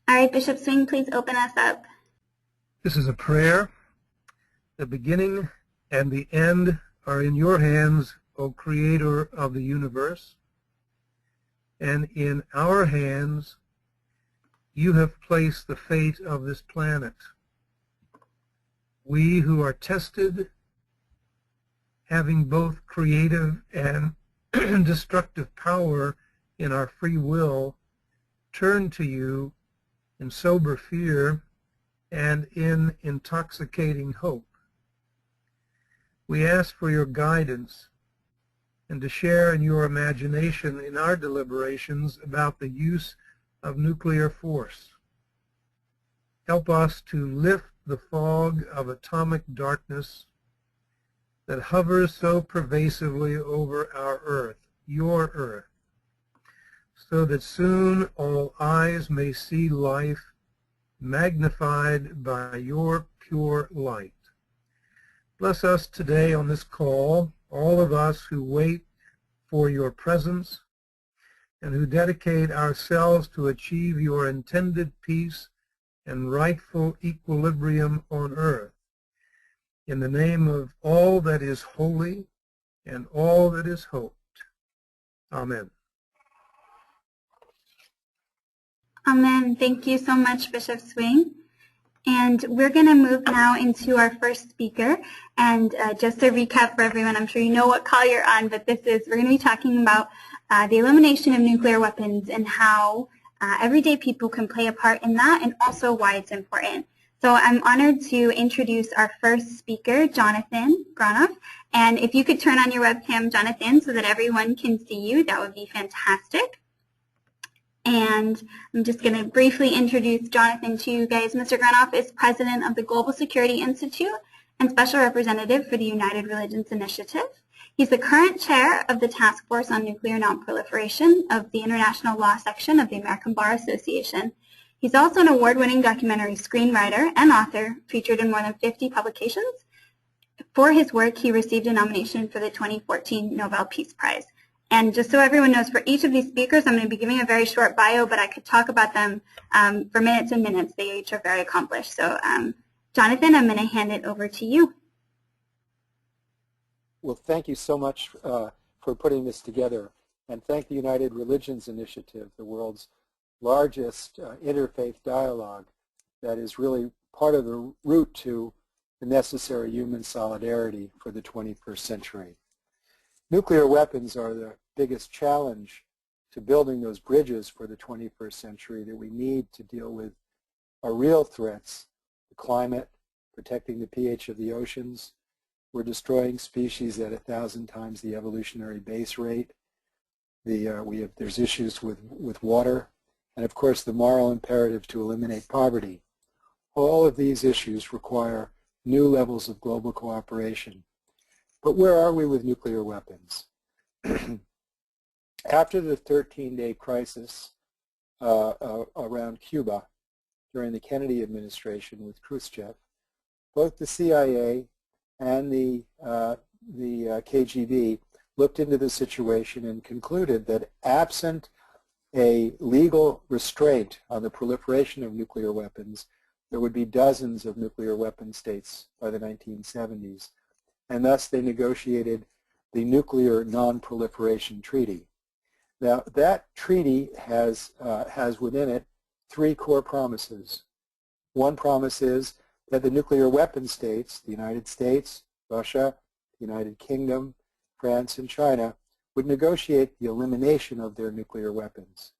All right, Bishop Swing, please open us up. This is a prayer. The beginning and the end are in your hands, O Creator of the universe. And in our hands, you have placed the fate of this planet. We who are tested, having both creative and destructive power in our free will, turn to you in sober fear and in intoxicating hope. We ask for your guidance and to share in your imagination in our deliberations about the use of nuclear force. Help us to lift the fog of atomic darkness that hovers so pervasively over our Earth, your Earth, so that soon all eyes may see life magnified by your pure light. Bless us today on this call, all of us who wait for your presence and who dedicate ourselves to achieve your intended peace and rightful equilibrium on earth. In the name of all that is holy and all that is hoped. Amen. Amen. Thank you so much, Bishop Swing. And we're going to move now into our first speaker. And just to recap for everyone, I'm sure you know what call you're on, but we're going to be talking about the elimination of nuclear weapons and how everyday people can play a part in that, and also why it's important. So I'm honored to introduce our first speaker, Jonathan Granoff. And if you could turn on your webcam, Jonathan, so that everyone can see you, that would be fantastic. And I'm just going to briefly introduce Jonathan to you guys. Mr. Granoff is president of the Global Security Institute and special representative for the United Religions Initiative. He's the current chair of the Task Force on Nuclear Non-Proliferation of the International Law Section of the American Bar Association. He's also an award-winning documentary screenwriter and author featured in more than 50 publications. For his work, he received a nomination for the 2014 Nobel Peace Prize. And just so everyone knows, for each of these speakers, I'm going to be giving a very short bio, but I could talk about them for minutes and minutes. They each are very accomplished. So, Jonathan, I'm going to hand it over to you. Well, thank you so much for putting this together. And thank the United Religions Initiative, the world's largest interfaith dialogue that is really part of the route to the necessary human solidarity for the 21st century. Nuclear weapons are the biggest challenge to building those bridges for the 21st century that we need to deal with our real threats: the climate, protecting the pH of the oceans. We're destroying species at 1,000 times the evolutionary base rate. There's issues with water, and of course the moral imperative to eliminate poverty. All of these issues require new levels of global cooperation. But where are we with nuclear weapons? After the 13-day crisis around Cuba during the Kennedy administration with Khrushchev, both the CIA and the KGB looked into the situation and concluded that absent a legal restraint on the proliferation of nuclear weapons, there would be dozens of nuclear weapon states by the 1970s. And thus they negotiated the Nuclear Non-Proliferation Treaty. Now that treaty has within it three core promises. One promise is that the nuclear weapon states, the United States, Russia, the United Kingdom, France, and China, would negotiate the elimination of their nuclear weapons.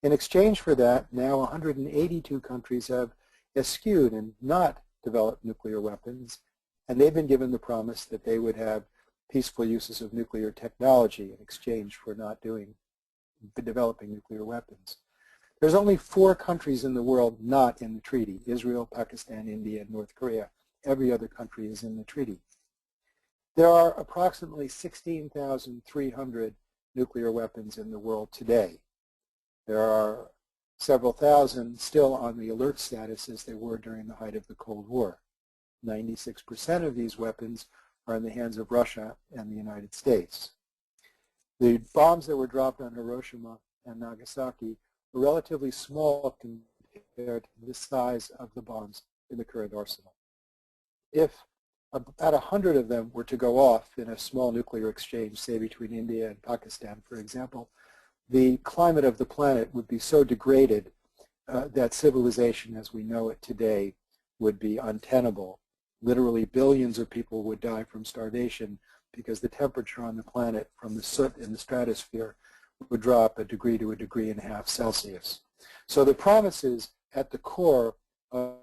In exchange for that, now 182 countries have eschewed and not developed nuclear weapons, and they've been given the promise that they would have peaceful uses of nuclear technology in exchange for not developing nuclear weapons. There's only 4 countries in the world not in the treaty: Israel, Pakistan, India, and North Korea. Every other country is in the treaty. There are approximately 16,300 nuclear weapons in the world today. There are several thousand still on the alert status as they were during the height of the Cold War. 96% of these weapons are in the hands of Russia and the United States. The bombs that were dropped on Hiroshima and Nagasaki were relatively small compared to the size of the bombs in the current arsenal. If about 100 of them were to go off in a small nuclear exchange, say between India and Pakistan, for example, the climate of the planet would be so degraded that civilization as we know it today would be untenable. Literally billions of people would die from starvation because the temperature on the planet from the soot in the stratosphere would drop a degree to 1.5 degrees Celsius. So the promises at the core of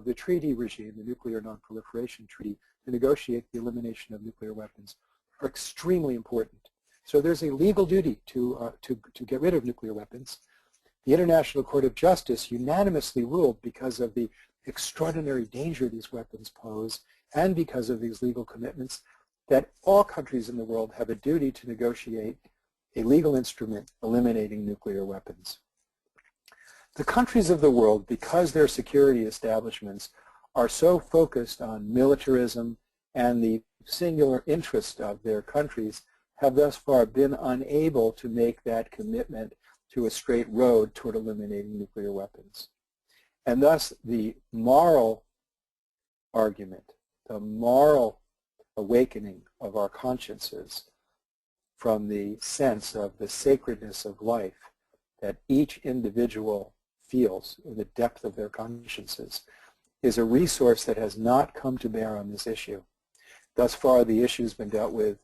the treaty regime, the Nuclear Non-Proliferation Treaty, to negotiate the elimination of nuclear weapons are extremely important. So there's a legal duty to get rid of nuclear weapons. The International Court of Justice unanimously ruled because of the extraordinary danger these weapons pose and because of these legal commitments that all countries in the world have a duty to negotiate a legal instrument eliminating nuclear weapons. The countries of the world, because their security establishments are so focused on militarism and the singular interest of their countries, have thus far been unable to make that commitment to a straight road toward eliminating nuclear weapons. And thus the moral argument, the moral awakening of our consciences from the sense of the sacredness of life that each individual feels in the depth of their consciences is a resource that has not come to bear on this issue. Thus far, the issue has been dealt with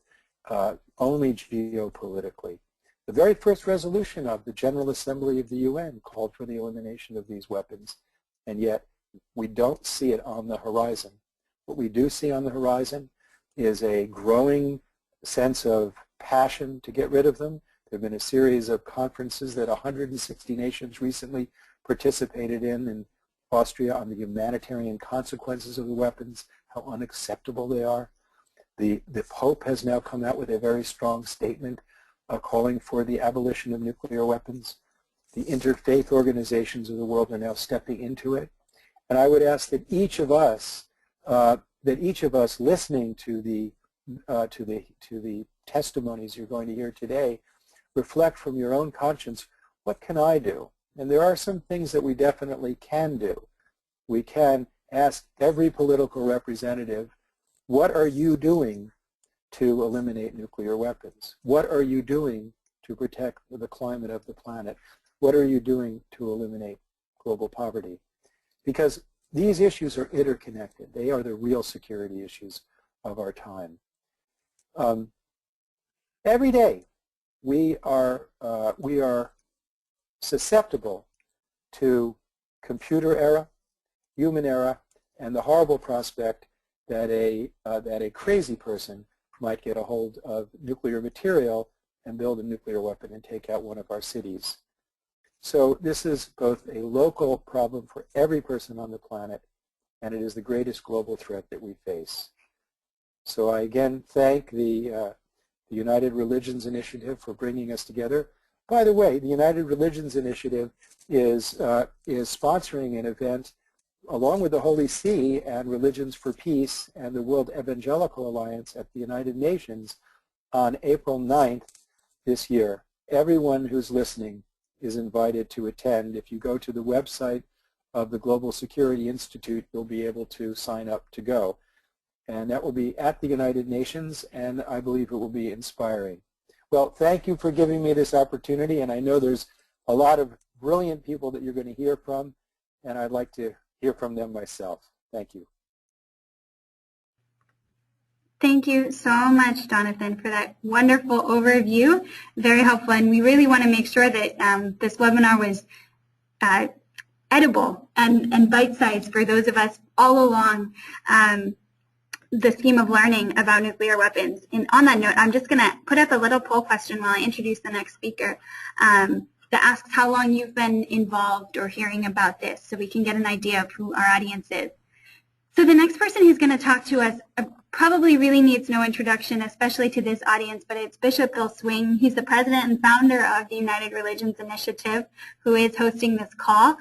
only geopolitically. The very first resolution of the General Assembly of the UN called for the elimination of these weapons, and yet we don't see it on the horizon. What we do see on the horizon is a growing sense of passion to get rid of them. There have been a series of conferences that 160 nations recently participated in Austria on the humanitarian consequences of the weapons, how unacceptable they are. The Pope has now come out with a very strong statement calling for the abolition of nuclear weapons. The interfaith organizations of the world are now stepping into it. And I would ask that each of us listening to the testimonies you're going to hear today, reflect from your own conscience, what can I do? And there are some things that we definitely can do. We can ask every political representative, what are you doing to eliminate nuclear weapons? What are you doing to protect the climate of the planet? What are you doing to eliminate global poverty? Because these issues are interconnected. They are the real security issues of our time. Every day we are susceptible to computer era, human era, and the horrible prospect that a crazy person might get a hold of nuclear material and build a nuclear weapon and take out one of our cities. So this is both a local problem for every person on the planet, and it is the greatest global threat that we face. So I again thank the United Religions Initiative for bringing us together. By the way, the United Religions Initiative is sponsoring an event along with the Holy See and Religions for Peace and the World Evangelical Alliance at the United Nations on April 9th this year. Everyone who's listening is invited to attend. If you go to the website of the Global Security Institute, you'll be able to sign up to go. And that will be at the United Nations, and I believe it will be inspiring. Well, thank you for giving me this opportunity, and I know there's a lot of brilliant people that you're going to hear from, and I'd like to hear from them myself. Thank you. Thank you so much, Jonathan, for that wonderful overview. Very helpful, and we really want to make sure that this webinar was edible and bite-sized for those of us all along the scheme of learning about nuclear weapons. And on that note, I'm just going to put up a little poll question while I introduce the next speaker that asks how long you've been involved or hearing about this, so we can get an idea of who our audience is. So the next person who's going to talk to us probably really needs no introduction, especially to this audience, but it's Bishop Bill Swing. He's the president and founder of the United Religions Initiative, who is hosting this call.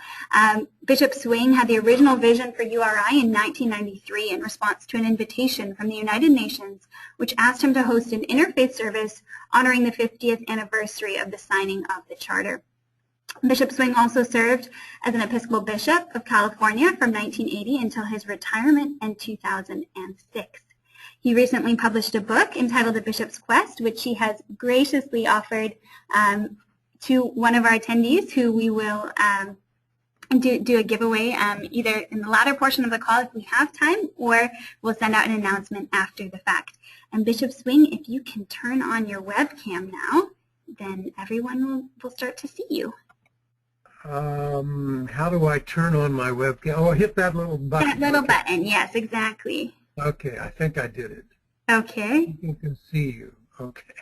Bishop Swing had the original vision for URI in 1993 in response to an invitation from the United Nations, which asked him to host an interfaith service honoring the 50th anniversary of the signing of the Charter. Bishop Swing also served as an Episcopal Bishop of California from 1980 until his retirement in 2006. He recently published a book entitled The Bishop's Quest, which he has graciously offered to one of our attendees, who we will do a giveaway either in the latter portion of the call if we have time, or we'll send out an announcement after the fact. And Bishop Swing, if you can turn on your webcam now, then everyone will start to see you. How do I turn on my webcam? Oh, hit that little button. That little button, yes, exactly. Okay, I think I did it. Okay. You can see you. Okay.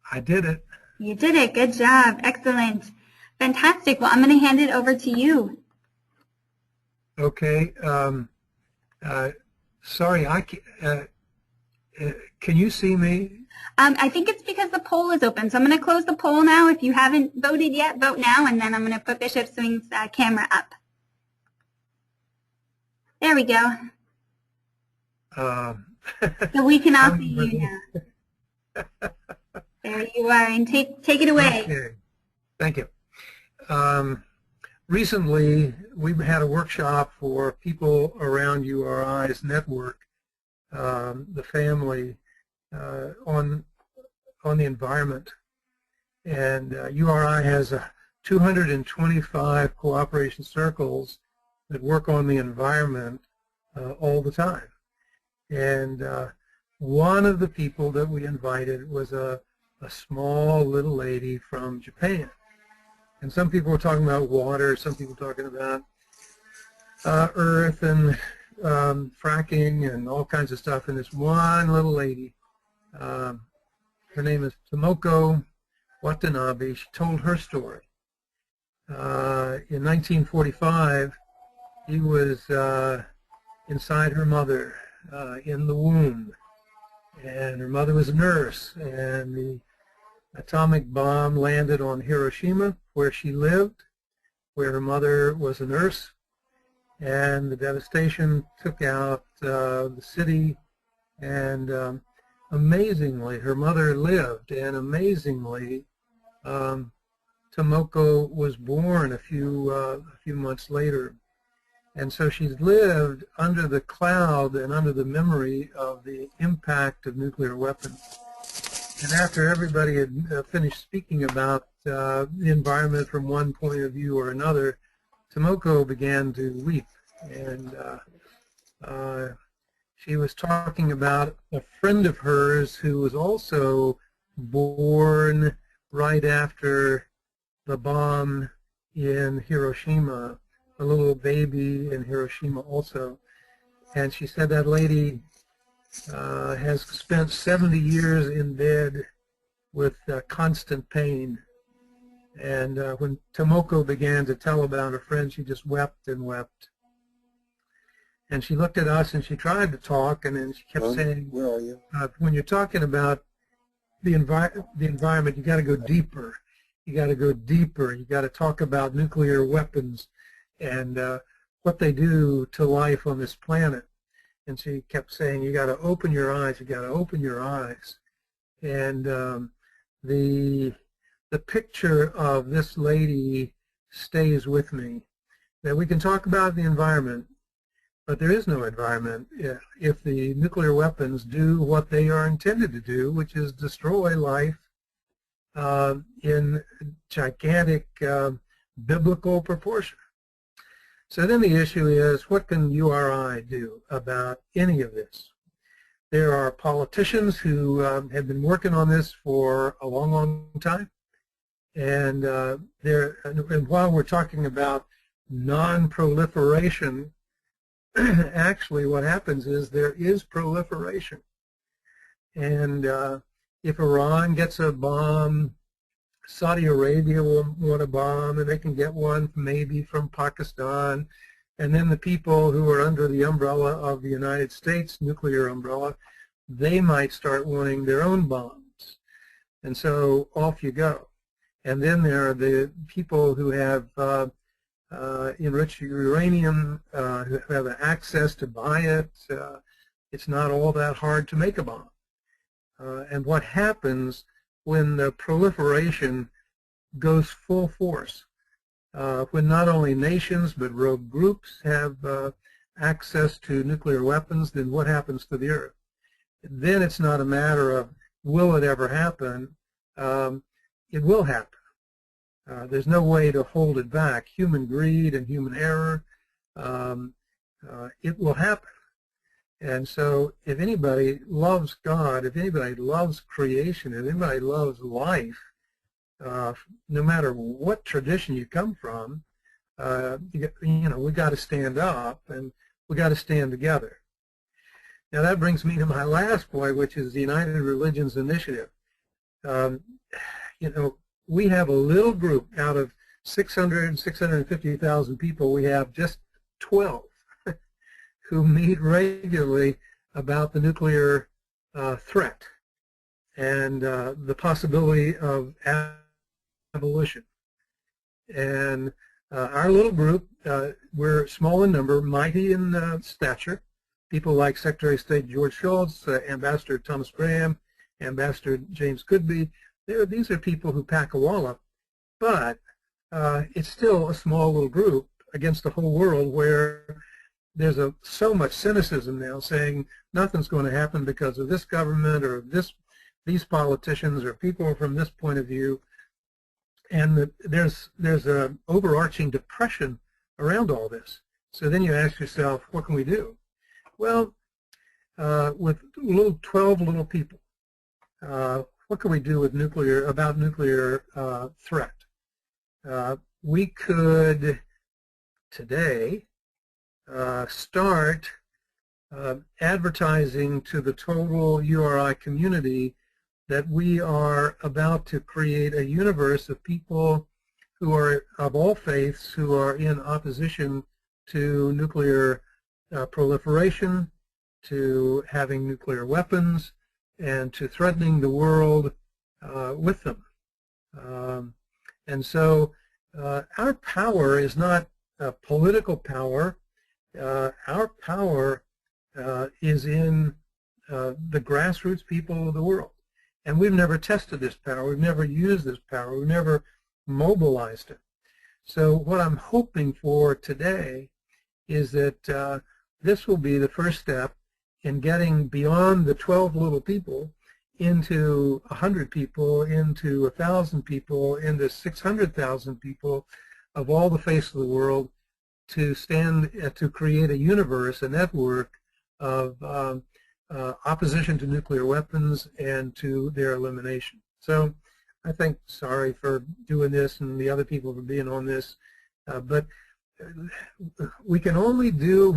I did it. You did it. Good job. Excellent. Fantastic. Well, I'm going to hand it over to you. Okay. Sorry, can you see me? I think it's because the poll is open. So I'm going to close the poll now. If you haven't voted yet, vote now. And then I'm going to put Bishop Swing's camera up. There we go. So we can all see you now. There you are. And take it away. Okay. Thank you. Recently, we've had a workshop for people around URI's network, the family, on the environment. And URI has 225 cooperation circles that work on the environment all the time. And one of the people that we invited was a small little lady from Japan. And some people were talking about water, some people were talking about earth and fracking and all kinds of stuff. And this one little lady, her name is Tomoko Watanabe, she told her story. In 1945, she was inside her mother in the womb. And her mother was a nurse, and the atomic bomb landed on Hiroshima, where she lived, where her mother was a nurse, and the devastation took out the city, and amazingly, her mother lived, and amazingly, Tomoko was born a few months later. And so she's lived under the cloud and under the memory of the impact of nuclear weapons. And after everybody had finished speaking about the environment from one point of view or another, Tomoko began to weep. And she was talking about a friend of hers who was also born right after the bomb in Hiroshima, a little baby in Hiroshima also. And she said that lady has spent 70 years in bed with constant pain. And when Tomoko began to tell about her friend, she just wept and wept. And she looked at us and she tried to talk, and then she kept saying, where are you? When you're talking about the environment, you got to go deeper. You got to go deeper. You got to talk about nuclear weapons and what they do to life on this planet. And she kept saying, you got to open your eyes, you got to open your eyes. And the picture of this lady stays with me. That we can talk about the environment, but there is no environment if the nuclear weapons do what they are intended to do, which is destroy life in gigantic biblical proportion. So then the issue is, what can URI do about any of this? There are politicians who have been working on this for a long, long time. And while we're talking about non-proliferation, actually what happens is there is proliferation. And if Iran gets a bomb, Saudi Arabia will want a bomb, and they can get one maybe from Pakistan. And then the people who are under the umbrella of the United States, nuclear umbrella, they might start wanting their own bombs. And so off you go. And then there are the people who have enriched uranium, who have access to buy it. It's not all that hard to make a bomb. And what happens when the proliferation goes full force. When not only nations but rogue groups have access to nuclear weapons, then what happens to the Earth? Then it's not a matter of will it ever happen. It will happen. There's no way to hold it back. Human greed and human error, it will happen. And so if anybody loves God, if anybody loves creation, if anybody loves life, no matter what tradition you come from, we got to stand up and we got to stand together. Now that brings me to my last point, which is the United Religions Initiative. We have a little group out of 650,000 people. We have just 12 who meet regularly about the nuclear threat and the possibility of abolition. And our little group, we're small in number, mighty in stature. People like Secretary of State George Shultz, Ambassador Thomas Graham, Ambassador James Goodby. These are people who pack a wallop, but it's still a small little group against the whole world where there's so much cynicism now saying nothing's going to happen because of this government or these politicians or people from this point of view. And there's an overarching depression around all this. So then you ask yourself, what can we do? Well, with 12 little people, what can we do with nuclear threat? We could today start advertising to the total URI community that we are about to create a universe of people who are of all faiths who are in opposition to nuclear proliferation, to having nuclear weapons, and to threatening the world with them. And so our power is not political power. Our power is in the grassroots people of the world. And we've never tested this power. We've never used this power. We've never mobilized it. So what I'm hoping for today is that this will be the first step in getting beyond the 12 little people into 100 people, into 1,000 people, into 600,000 people of all the face of the world to create a universe, a network of opposition to nuclear weapons and to their elimination. So I think, sorry for doing this and the other people for being on this, but we can only do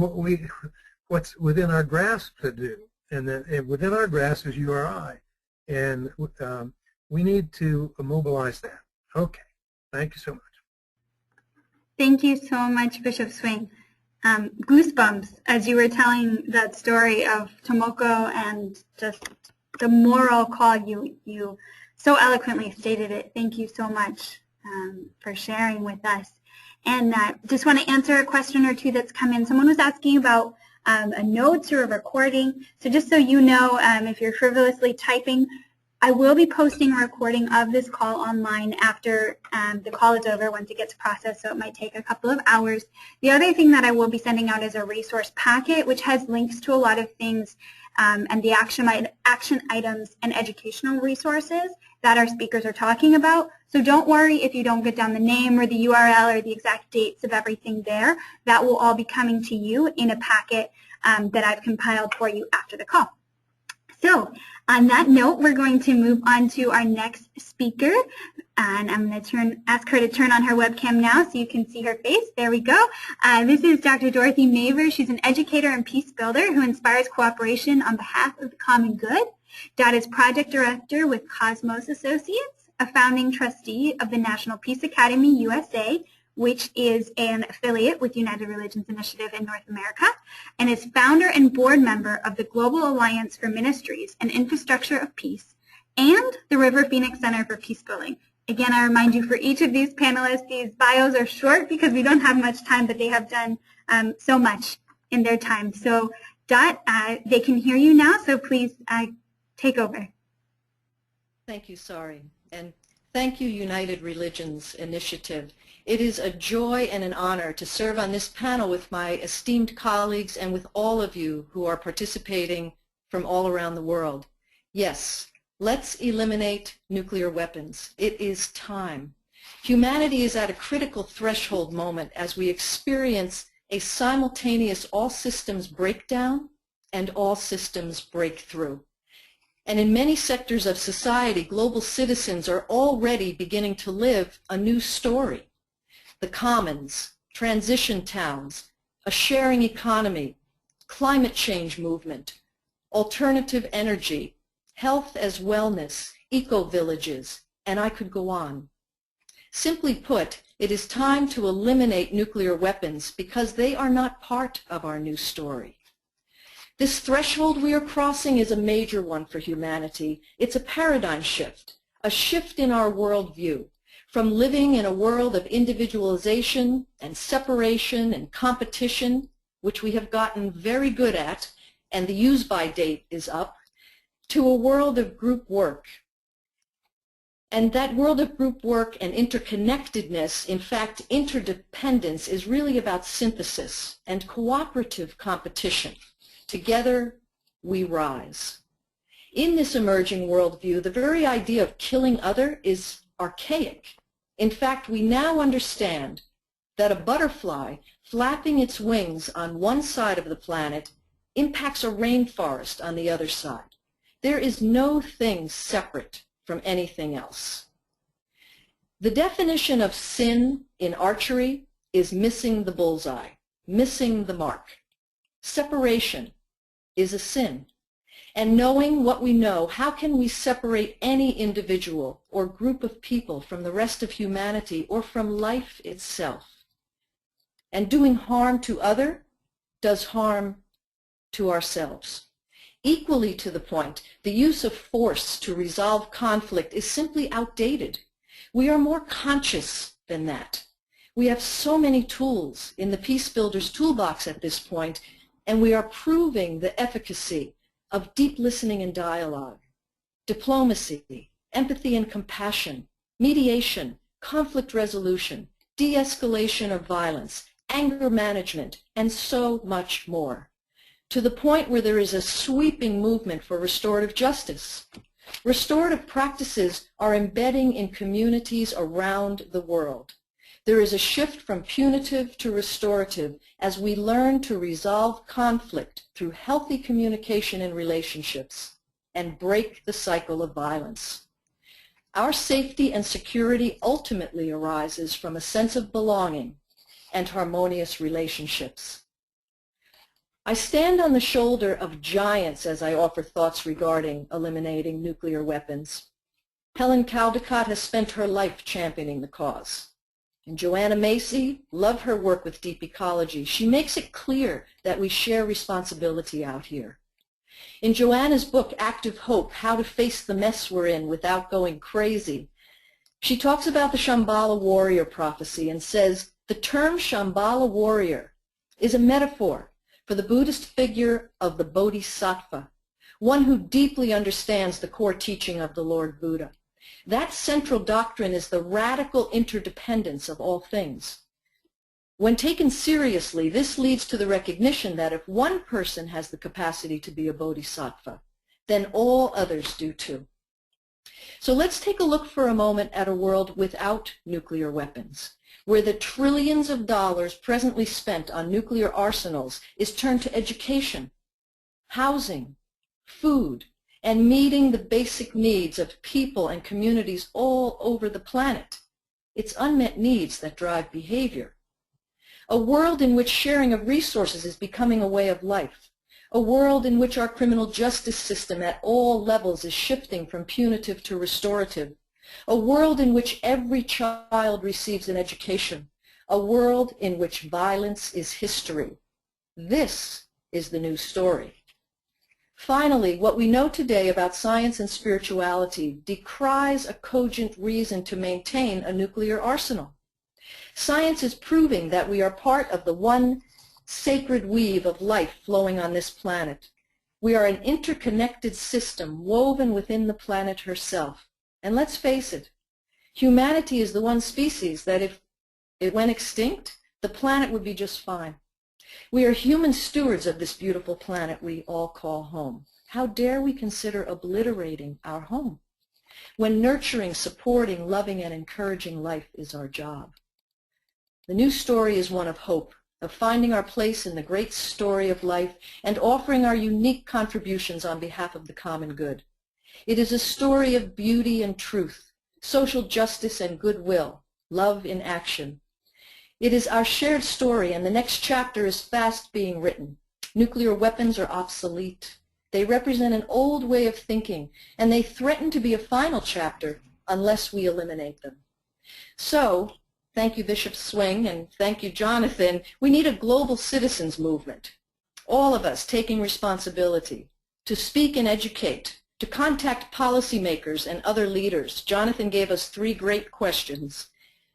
what's within our grasp to do, and within our grasp is URI, and we need to mobilize that. Okay, thank you so much. Thank you so much, Bishop Swing. Goosebumps as you were telling that story of Tomoko and just the moral call. You so eloquently stated it. Thank you so much for sharing with us. And just want to answer a question or two that's come in. Someone was asking about a notes or a recording. So just so you know, if you're frivolously typing, I will be posting a recording of this call online after the call is over, once it gets processed, so it might take a couple of hours. The other thing that I will be sending out is a resource packet, which has links to a lot of things and the action items and educational resources that our speakers are talking about. So don't worry if you don't get down the name or the URL or the exact dates of everything there. That will all be coming to you in a packet that I've compiled for you after the call. So on that note, we're going to move on to our next speaker, and I'm going to ask her to turn on her webcam now so you can see her face. There we go. This is Dr. Dorothy Maver. She's an educator and peace builder who inspires cooperation on behalf of the common good. Dot is project director with Cosmos Associates, a founding trustee of the National Peace Academy USA, which is an affiliate with United Religions Initiative in North America, and is founder and board member of the Global Alliance for Ministries and Infrastructure of Peace and the River Phoenix Center for Peace Building. Again, I remind you, for each of these panelists, these bios are short because we don't have much time, but they have done so much in their time. So Dot, they can hear you now, so please take over. Thank you, Sari. And Thank you, United Religions Initiative. It is a joy and an honor to serve on this panel with my esteemed colleagues and with all of you who are participating from all around the world. Yes, let's eliminate nuclear weapons. It is time. Humanity is at a critical threshold moment as we experience a simultaneous all systems breakdown and all systems breakthrough. And in many sectors of society, global citizens are already beginning to live a new story. The commons, transition towns, a sharing economy, climate change movement, alternative energy, health as wellness, eco-villages, and I could go on. Simply put, it is time to eliminate nuclear weapons because they are not part of our new story. This threshold we are crossing is a major one for humanity. It's a paradigm shift, a shift in our worldview, from living in a world of individualization and separation and competition, which we have gotten very good at, and the use-by date is up, to a world of group work. And that world of group work and interconnectedness, in fact, interdependence, is really about synthesis and cooperative competition. Together, we rise. In this emerging worldview, the very idea of killing other is archaic. In fact, we now understand that a butterfly flapping its wings on one side of the planet impacts a rainforest on the other side. There is no thing separate from anything else. The definition of sin in archery is missing the bullseye, missing the mark. Separation is a sin. And knowing what we know, how can we separate any individual or group of people from the rest of humanity or from life itself? And doing harm to other does harm to ourselves. Equally to the point, the use of force to resolve conflict is simply outdated. We are more conscious than that. We have so many tools in the Peace Builders toolbox at this point, and we are proving the efficacy of deep listening and dialogue, diplomacy, empathy and compassion, mediation, conflict resolution, de-escalation of violence, anger management, and so much more, to the point where there is a sweeping movement for restorative justice. Restorative practices are embedding in communities around the world. There is a shift from punitive to restorative as we learn to resolve conflict through healthy communication in relationships and break the cycle of violence. Our safety and security ultimately arises from a sense of belonging and harmonious relationships. I stand on the shoulder of giants as I offer thoughts regarding eliminating nuclear weapons. Helen Caldecott has spent her life championing the cause. And Joanna Macy, love her work with deep ecology. She makes it clear that we share responsibility out here. In Joanna's book, Active Hope, How to Face the Mess We're In Without Going Crazy, she talks about the Shambhala warrior prophecy and says, the term Shambhala warrior is a metaphor for the Buddhist figure of the Bodhisattva, one who deeply understands the core teaching of the Lord Buddha. That central doctrine is the radical interdependence of all things. When taken seriously, this leads to the recognition that if one person has the capacity to be a bodhisattva, then all others do too. So let's take a look for a moment at a world without nuclear weapons, where the trillions of dollars presently spent on nuclear arsenals is turned to education, housing, food, and meeting the basic needs of people and communities all over the planet. It's unmet needs that drive behavior. A world in which sharing of resources is becoming a way of life. A world in which our criminal justice system at all levels is shifting from punitive to restorative. A world in which every child receives an education. A world in which violence is history. This is the new story. Finally, what we know today about science and spirituality decries a cogent reason to maintain a nuclear arsenal. Science is proving that we are part of the one sacred weave of life flowing on this planet. We are an interconnected system woven within the planet herself. And let's face it, Humanity is the one species that if it went extinct, the planet would be just fine. We are human stewards of this beautiful planet we all call home. How dare we consider obliterating our home, when nurturing, supporting, loving, and encouraging life is our job? The new story is one of hope, of finding our place in the great story of life and offering our unique contributions on behalf of the common good. It is a story of beauty and truth, social justice and goodwill, love in action. It is our shared story, and the next chapter is fast being written. Nuclear weapons are obsolete. They represent an old way of thinking, and they threaten to be a final chapter unless we eliminate them. So, thank you, Bishop Swing, and thank you, Jonathan. We need a global citizens movement, all of us taking responsibility to speak and educate, to contact policymakers and other leaders. Jonathan gave us 3 great questions.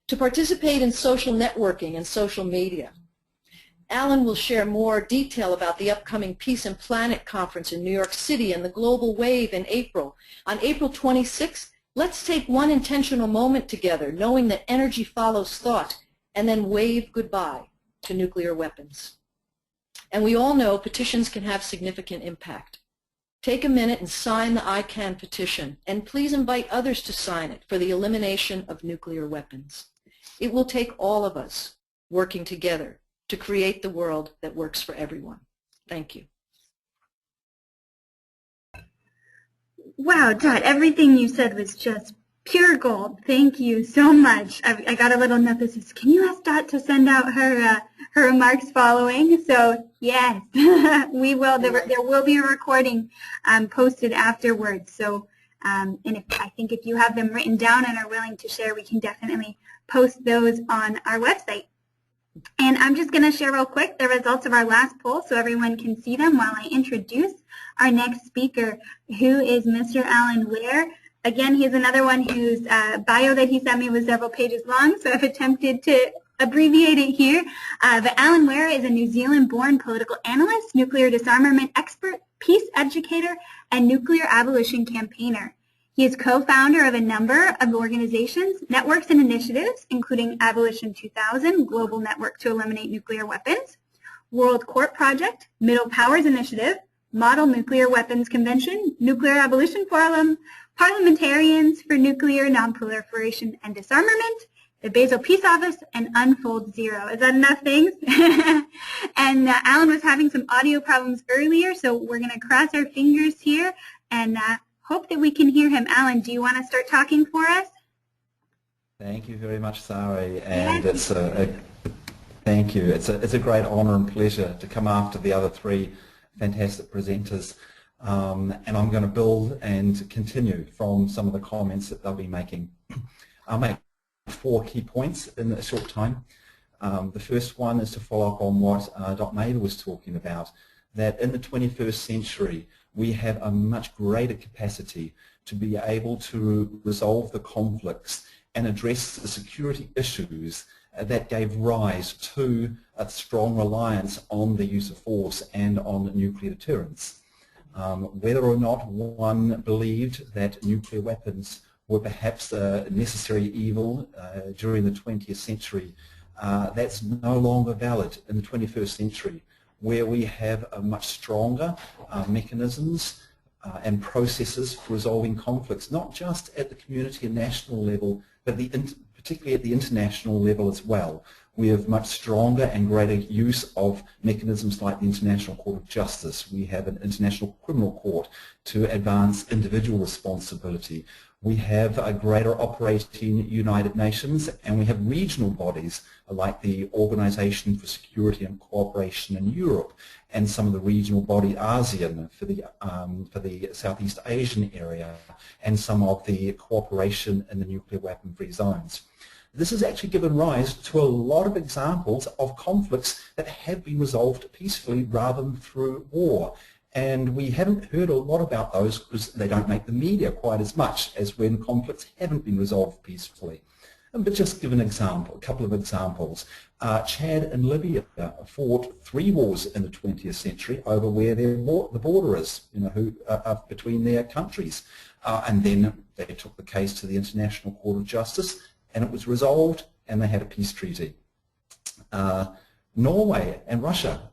To participate in social networking and social media. Alyn will share more detail about the upcoming Peace and Planet Conference in New York City and the Global Wave in April. On April 26th, let's take one intentional moment together, knowing that energy follows thought, and then wave goodbye to nuclear weapons. And we all know petitions can have significant impact. Take a minute and sign the I CAN petition, and please invite others to sign it for the elimination of nuclear weapons. It will take all of us working together to create the world that works for everyone. Thank you. Wow, Dot, everything you said was just pure gold. Thank you so much. I got a little note that says, can you ask Dot to send out her remarks following? So, yes, we will. There will be a recording posted afterwards. So, and I think if you have them written down and are willing to share, we can definitely post those on our website. And I'm just going to share real quick the results of our last poll so everyone can see them while I introduce our next speaker, who is Mr. Alyn Ware. Again, he's another one whose bio that he sent me was several pages long, so I've attempted to abbreviate it here. But Alyn Ware is a New Zealand-born political analyst, nuclear disarmament expert, peace educator, and nuclear abolition campaigner. He is co-founder of a number of organizations, networks, and initiatives, including Abolition 2000, Global Network to Eliminate Nuclear Weapons, World Court Project, Middle Powers Initiative, Model Nuclear Weapons Convention, Nuclear Abolition Forum, Parliamentarians for Nuclear Non-Proliferation and Disarmament, the Basel Peace Office, and Unfold Zero. Is that enough things? And Alyn was having some audio problems earlier, so we're going to cross our fingers here and hope that we can hear him. Alyn, do you want to start talking for us? Thank you very much, Sari, and it's thank you. It's a great honour and pleasure to come after the other 3 fantastic presenters, and I'm going to build and continue from some of the comments that they'll be making. I'll make 4 key points in a short time. The first one is to follow up on what Dr. Mather was talking about, that in the 21st century we have a much greater capacity to be able to resolve the conflicts and address the security issues that gave rise to a strong reliance on the use of force and on nuclear deterrence. Whether or not one believed that nuclear weapons were perhaps a necessary evil during the 20th century, that's no longer valid in the 21st century, where we have a much stronger mechanisms and processes for resolving conflicts, not just at the community and national level, but particularly at the international level as well. We have much stronger and greater use of mechanisms like the International Court of Justice. We have an International Criminal Court to advance individual responsibility. We have a greater operating United Nations, and we have regional bodies like the Organization for Security and Cooperation in Europe, and some of the regional body ASEAN for the Southeast Asian area, and some of the cooperation in the nuclear weapon-free zones. This has actually given rise to a lot of examples of conflicts that have been resolved peacefully rather than through war. And we haven't heard a lot about those because they don't make the media quite as much as when conflicts haven't been resolved peacefully. But just give an example, a couple of examples. Chad and Libya fought 3 wars in the 20th century over where the border is, between their countries. And then they took the case to the International Court of Justice, and it was resolved, and they had a peace treaty. Norway and Russia,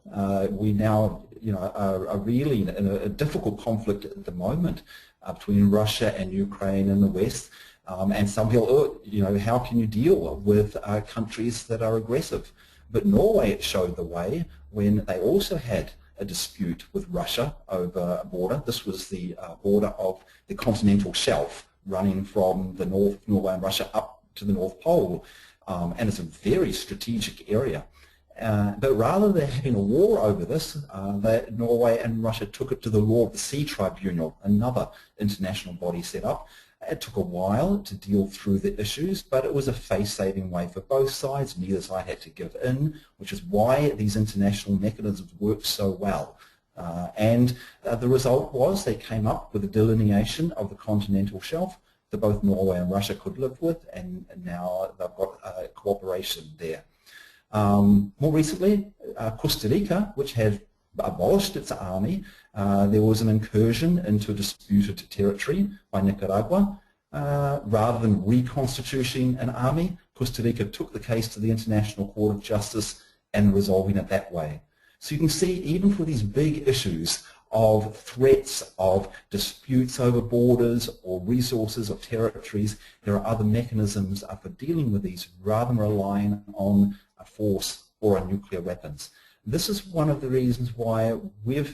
we now are really in a difficult conflict at the moment between Russia and Ukraine in the West. And some people, how can you deal with countries that are aggressive? But Norway showed the way when they also had a dispute with Russia over a border. This was the border of the continental shelf running from the North, Norway and Russia, up to the North Pole. And it's a very strategic area. But rather than having a war over this, Norway and Russia took it to the Law of the Sea Tribunal, another international body set up. It took a while to deal through the issues, but it was a face-saving way for both sides. Neither side had to give in, which is why these international mechanisms work so well. And the result was they came up with a delineation of the continental shelf that both Norway and Russia could live with, and now they've got cooperation there. More recently, Costa Rica, which had abolished its army, there was an incursion into disputed territory by Nicaragua. Rather than reconstituting an army, Costa Rica took the case to the International Court of Justice and resolving it that way. So you can see, even for these big issues of threats, of disputes over borders or resources or territories, there are other mechanisms for dealing with these rather than relying on a force or on nuclear weapons. This is one of the reasons why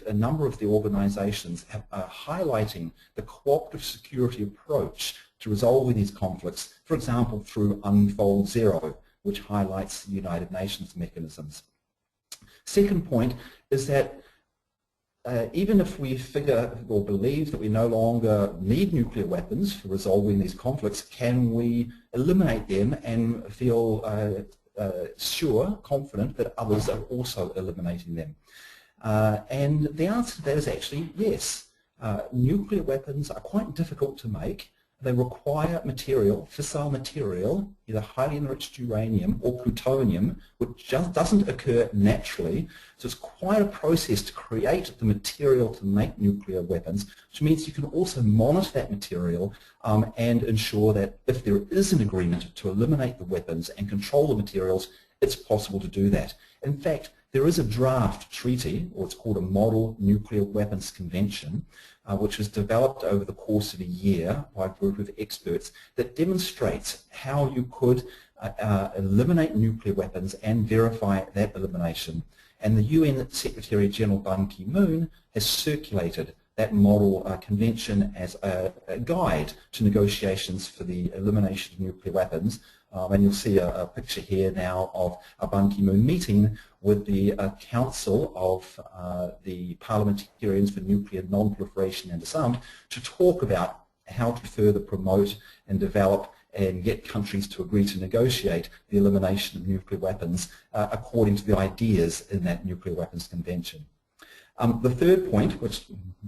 a number of the organizations are highlighting the cooperative security approach to resolving these conflicts, for example, through Unfold Zero, which highlights the United Nations mechanisms. Second point is that even if we figure or believe that we no longer need nuclear weapons for resolving these conflicts, can we eliminate them and feel confident that others are also eliminating them? And the answer to that is actually yes. Nuclear weapons are quite difficult to make. They require material, fissile material, either highly enriched uranium or plutonium, which just doesn't occur naturally. So it's quite a process to create the material to make nuclear weapons, which means you can also monitor that material and ensure that if there is an agreement to eliminate the weapons and control the materials, it's possible to do that. In fact, there is a draft treaty, or it's called a Model Nuclear Weapons Convention, which was developed over the course of a year by a group of experts that demonstrates how you could eliminate nuclear weapons and verify that elimination. And the UN Secretary General Ban Ki-moon has circulated that model convention as a guide to negotiations for the elimination of nuclear weapons. And you'll see a picture here now of a Ban Ki-moon meeting with the Council of the Parliamentarians for Nuclear Non-Proliferation and Disarmament to talk about how to further promote and develop and get countries to agree to negotiate the elimination of nuclear weapons according to the ideas in that Nuclear Weapons Convention. The third point, which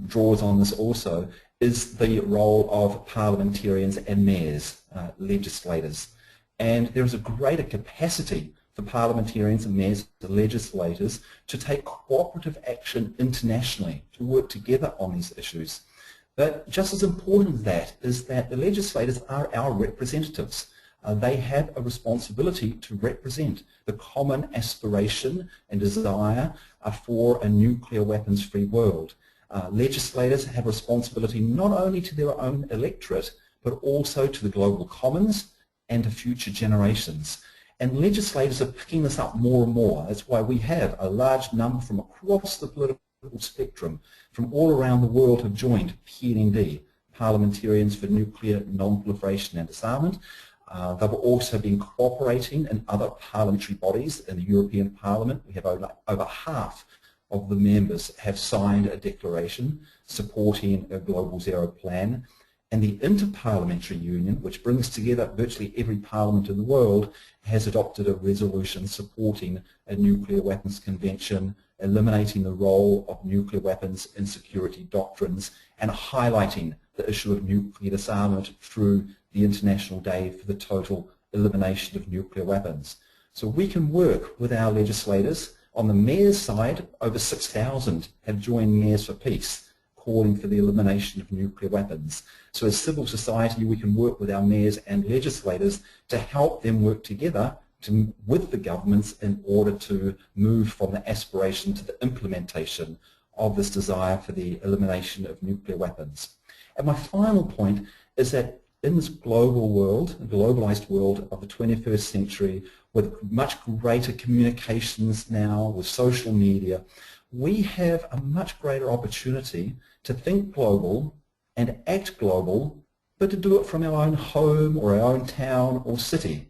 draws on this also, is the role of parliamentarians and mayors, legislators. And there is a greater capacity for parliamentarians and mayors, the legislators, to take cooperative action internationally, to work together on these issues. But just as important as that is that the legislators are our representatives. They have a responsibility to represent the common aspiration and desire for a nuclear weapons-free world. Legislators have responsibility not only to their own electorate, but also to the global commons and to future generations. And legislators are picking this up more and more. That's why we have a large number from across the political spectrum, from all around the world, have joined PNND, Parliamentarians for Nuclear Non-Proliferation and Disarmament. They've also been cooperating in other parliamentary bodies. In the European Parliament, we have over half of the members have signed a declaration supporting a Global Zero plan. And the Interparliamentary Union, which brings together virtually every parliament in the world, has adopted a resolution supporting a nuclear weapons convention, eliminating the role of nuclear weapons in security doctrines, and highlighting the issue of nuclear disarmament through the International Day for the Total elimination of nuclear weapons. So we can work with our legislators. On the mayor's side, over 6,000 have joined Mayors for Peace, calling for the elimination of nuclear weapons. So as civil society, we can work with our mayors and legislators to help them work together with the governments in order to move from the aspiration to the implementation of this desire for the elimination of nuclear weapons. And my final point is that in this global world, globalized world of the 21st century, with much greater communications now, with social media, we have a much greater opportunity to think global and act global, but to do it from our own home or our own town or city.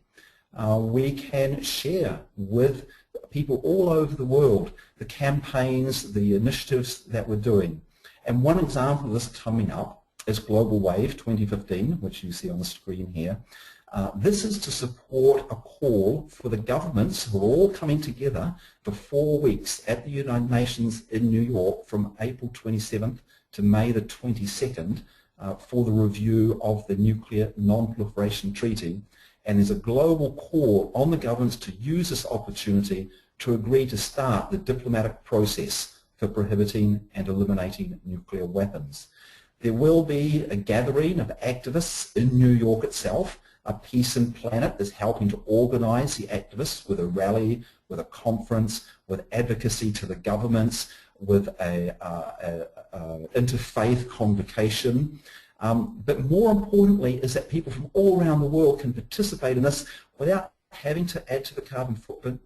We can share with people all over the world the campaigns, the initiatives that we're doing. And one example of this coming up is Global Wave 2015, which you see on the screen here. This is to support a call for the governments who are all coming together for 4 weeks at the United Nations in New York from April 27th to May the 22nd for the review of the Nuclear Non-Proliferation Treaty. And there's a global call on the governments to use this opportunity to agree to start the diplomatic process for prohibiting and eliminating nuclear weapons. There will be a gathering of activists in New York itself. Peace and Planet is helping to organize the activists with a rally, with a conference, with advocacy to the governments, with a interfaith convocation. But more importantly is that people from all around the world can participate in this without having to add to the carbon footprint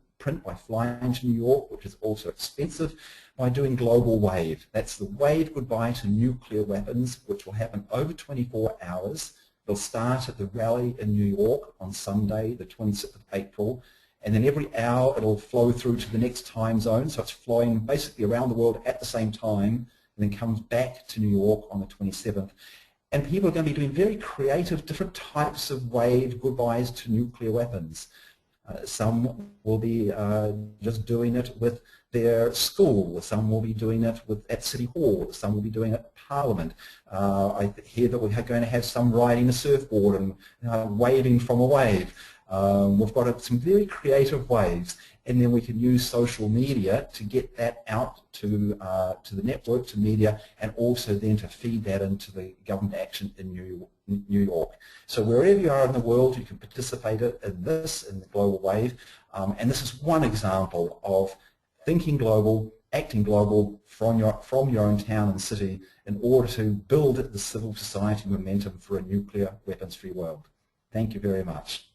by flying to New York, which is also expensive, by doing Global Wave. That's the Wave Goodbye to Nuclear Weapons, which will happen over 24 hours. They'll start at the rally in New York on Sunday, the 26th of April, and then every hour it'll flow through to the next time zone, so it's flowing basically around the world at the same time, and then comes back to New York on the 27th. And people are going to be doing very creative, different types of wave goodbyes to nuclear weapons. Some will be just doing it with their school. Some will be doing it at City Hall. Some will be doing it at Parliament. I hear that we're going to have some riding a surfboard and waving from a wave. We've got some very creative waves, and then we can use social media to get that out to the network, to media, and also then to feed that into the government action in New York. So wherever you are in the world, you can participate in this, in the global wave, and this is one example of thinking global, acting global from your own town and city in order to build the civil society momentum for a nuclear weapons-free world. Thank you very much.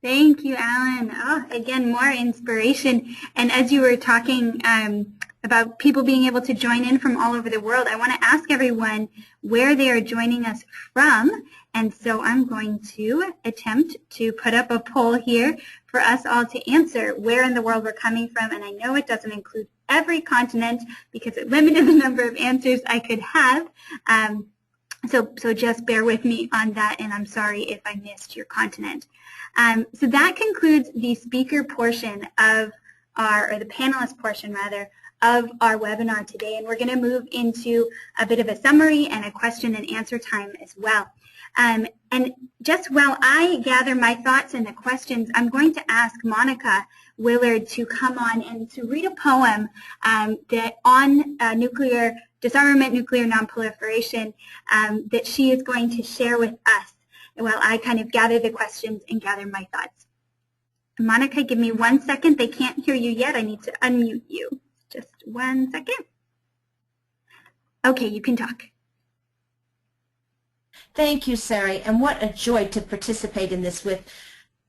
Thank you, Alyn. Oh, again, more inspiration. And as you were talking about people being able to join in from all over the world, I want to ask everyone where they are joining us from. And so I'm going to attempt to put up a poll here for us all to answer where in the world we're coming from. And I know it doesn't include every continent because it limited the number of answers I could have. So just bear with me on that, and I'm sorry if I missed your continent. So that concludes the speaker portion of or the panelist portion rather, of our webinar today, and we're going to move into a bit of a summary and a question and answer time as well. And just while I gather my thoughts and the questions, I'm going to ask Monica Willard to come on and to read a poem that on nuclear disarmament, nuclear non-proliferation, that she is going to share with us while I kind of gather the questions and gather my thoughts. Monica, give me 1 second. They can't hear you yet. I need to unmute you. Just 1 second. Okay, you can talk. Thank you, Sari, and what a joy to participate in this with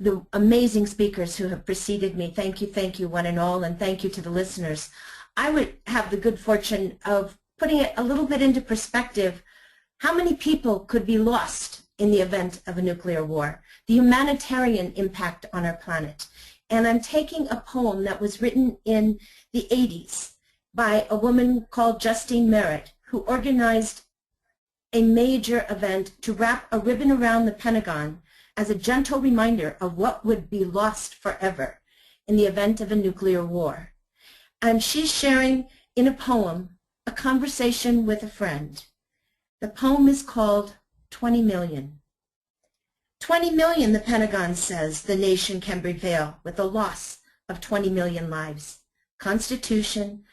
the amazing speakers who have preceded me. Thank you, one and all, and thank you to the listeners. I would have the good fortune of putting it a little bit into perspective. How many people could be lost in the event of a nuclear war? The humanitarian impact on our planet. And I'm taking a poem that was written in the 80s by a woman called Justine Merritt, who organized a major event to wrap a ribbon around the Pentagon as a gentle reminder of what would be lost forever in the event of a nuclear war. And she's sharing in a poem a conversation with a friend. The poem is called 20 Million. 20 million, the Pentagon says, the nation can prevail with a loss of 20 million lives. Constitution,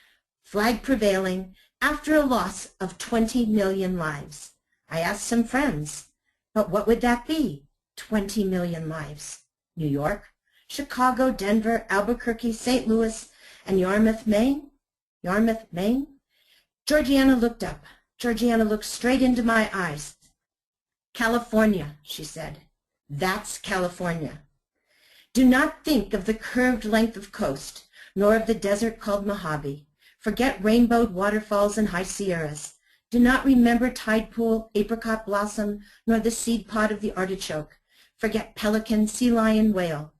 flag prevailing after a loss of 20 million lives. I asked some friends, but what would that be? 20 million lives. New York, Chicago, Denver, Albuquerque, St. Louis, and Yarmouth, Maine? Yarmouth, Maine? Georgiana looked up. Georgiana looked straight into my eyes. California, she said. That's California. Do not think of the curved length of coast, nor of the desert called Mojave. Forget rainbowed waterfalls and high Sierras. Do not remember tide pool, apricot blossom, nor the seed pod of the artichoke. Forget pelican, sea lion, whale.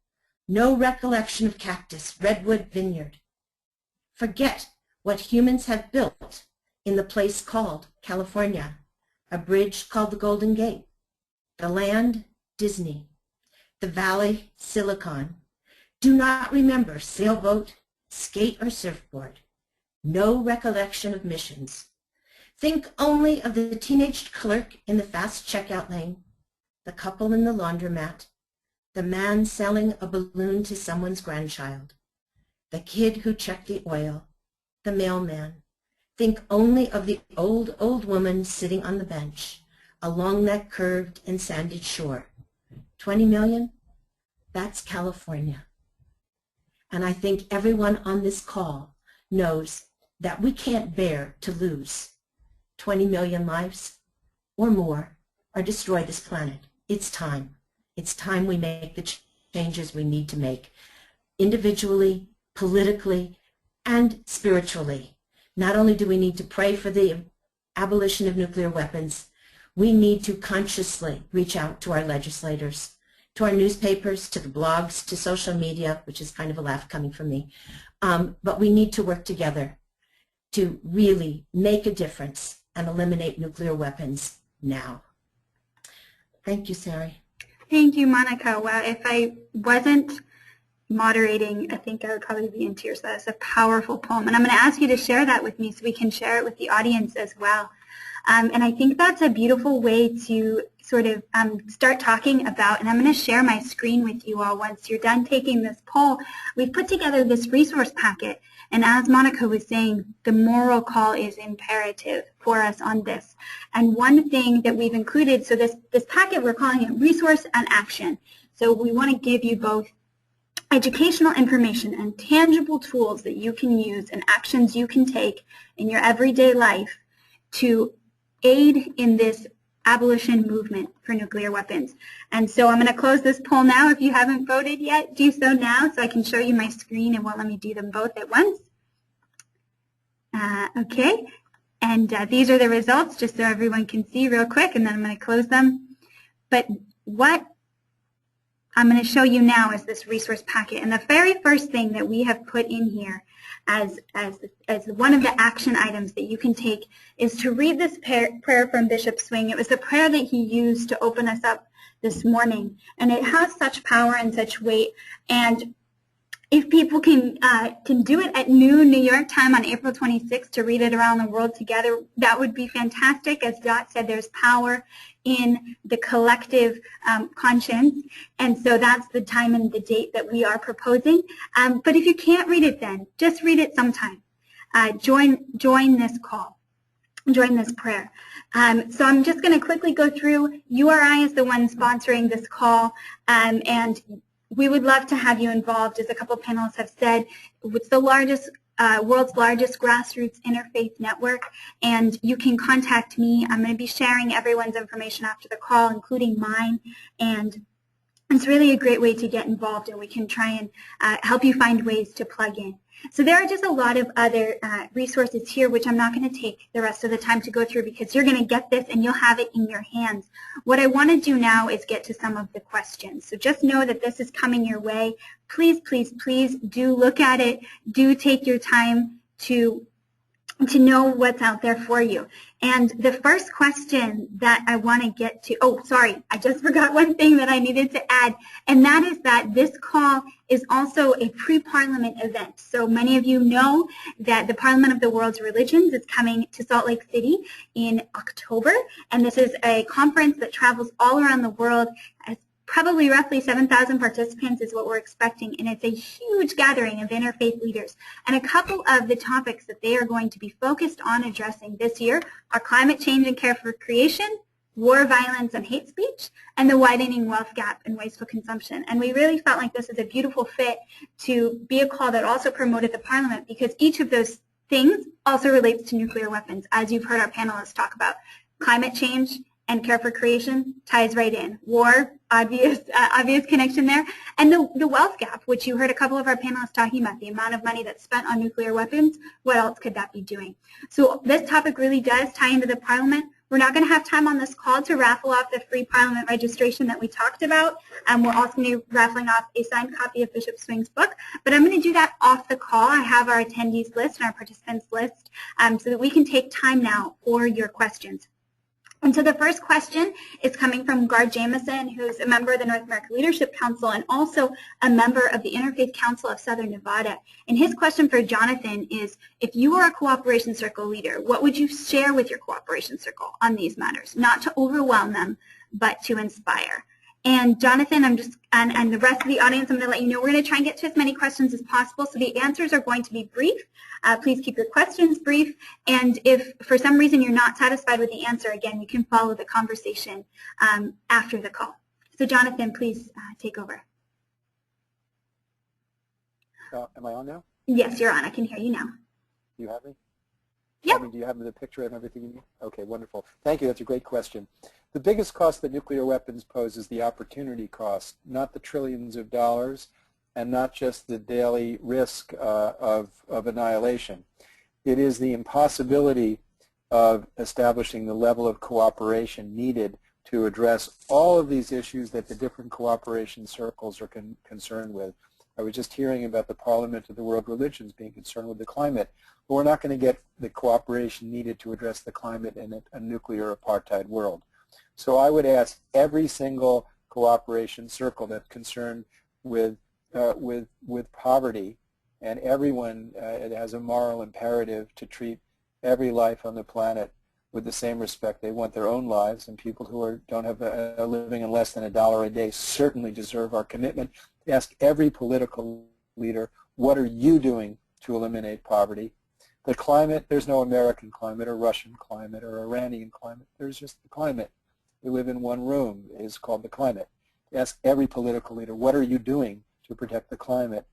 No recollection of cactus, redwood, vineyard. Forget what humans have built in the place called California, a bridge called the Golden Gate, the land, Disney, the valley, Silicon. Do not remember sailboat, skate, or surfboard. No recollection of missions. Think only of the teenage clerk in the fast checkout lane, the couple in the laundromat, the man selling a balloon to someone's grandchild, the kid who checked the oil, the mailman. Think only of the old woman sitting on the bench along that curved and sanded shore. 20 million? That's California. And I think everyone on this call knows that we can't bear to lose 20 million lives or more or destroy this planet. It's time. It's time we make the changes we need to make, individually, politically, and spiritually. Not only do we need to pray for the abolition of nuclear weapons, we need to consciously reach out to our legislators, to our newspapers, to the blogs, to social media, which is kind of a laugh coming from me. But we need to work together to really make a difference and eliminate nuclear weapons now. Thank you, Sari. Thank you, Monica. Well, if I wasn't moderating, I think I would probably be in tears. That's a powerful poem. And I'm going to ask you to share that with me so we can share it with the audience as well. And I think that's a beautiful way to sort of start talking about, and I'm going to share my screen with you all once you're done taking this poll. We've put together this resource packet, and as Monica was saying, the moral call is imperative for us on this. And one thing that we've included, so this packet, we're calling it Resource and Action. So we want to give you both educational information and tangible tools that you can use and actions you can take in your everyday life to aid in this abolition movement for nuclear weapons. And so I'm going to close this poll now. If you haven't voted yet, do so now so I can show you my screen. It won't let me do them both at once. Okay, and these are the results just so everyone can see real quick, and then I'm going to close them. But what I'm going to show you now is this resource packet. And the very first thing that we have put in here as one of the action items that you can take is to read this prayer from Bishop Swing. It was the prayer that he used to open us up this morning. And it has such power and such weight. And if people can do it at noon New York time on April 26th to read it around the world together, that would be fantastic. As Dot said, there's power in the collective conscience, and so that's the time and the date that we are proposing. But if you can't read it then, just read it sometime. Join this call. Join this prayer. So I'm just going to quickly go through. URI is the one sponsoring this call, and we would love to have you involved. As a couple of panelists have said, it's the world's largest grassroots interfaith network, and you can contact me. I'm going to be sharing everyone's information after the call, including mine, and it's really a great way to get involved, and we can try and help you find ways to plug in. So there are just a lot of other resources here, which I'm not going to take the rest of the time to go through because you're going to get this and you'll have it in your hands. What I want to do now is get to some of the questions. So just know that this is coming your way. Please, please, please do look at it. Do take your time to know what's out there for you. And the first question that I want to get to, oh, sorry, I just forgot one thing that I needed to add, and that is that this call is also a pre-Parliament event. So many of you know that the Parliament of the World's Religions is coming to Salt Lake City in October, and this is a conference that travels all around the world as Probably roughly 7,000 participants is what we're expecting, and it's a huge gathering of interfaith leaders. And a couple of the topics that they are going to be focused on addressing this year are climate change and care for creation, war, violence, and hate speech, and the widening wealth gap and wasteful consumption. And we really felt like this is a beautiful fit to be a call that also promoted the Parliament, because each of those things also relates to nuclear weapons, as you've heard our panelists talk about. Climate change and care for creation ties right in. War, obvious connection there. And the wealth gap, which you heard a couple of our panelists talking about, the amount of money that's spent on nuclear weapons, what else could that be doing? So this topic really does tie into the Parliament. We're not going to have time on this call to raffle off the free Parliament registration that we talked about. We're also going to be raffling off a signed copy of Bishop Swing's book, but I'm going to do that off the call. I have our attendees list and our participants list so that we can take time now for your questions. And so the first question is coming from Gard Jamieson, who's a member of the North America Leadership Council and also a member of the Interfaith Council of Southern Nevada. And his question for Jonathan is, if you were a cooperation circle leader, what would you share with your cooperation circle on these matters? Not to overwhelm them, but to inspire. And Jonathan, and the rest of the audience, I'm going to let you know we're going to try and get to as many questions as possible. So the answers are going to be brief. Please keep your questions brief. And if for some reason you're not satisfied with the answer, again, you can follow the conversation after the call. So Jonathan, please take over. Am I on now? Yes, you're on. I can hear you now. Do you have me? Yeah. Do you have the picture and everything you need? Okay, wonderful. Thank you. That's a great question. The biggest cost that nuclear weapons pose is the opportunity cost, not the trillions of dollars and not just the daily risk of annihilation. It is the impossibility of establishing the level of cooperation needed to address all of these issues that the different cooperation circles are concerned with. I was just hearing about the Parliament of the World Religions being concerned with the climate, but we're not going to get the cooperation needed to address the climate in a nuclear apartheid world. So I would ask every single cooperation circle that's concerned with poverty, and everyone has a moral imperative to treat every life on the planet with the same respect. They want their own lives, and people who don't have a living on less than $1 a day certainly deserve our commitment. Ask every political leader, what are you doing to eliminate poverty? The climate, there's no American climate or Russian climate or Iranian climate. There's just the climate. We live in one room. It's called the climate. Ask every political leader, what are you doing to protect the climate?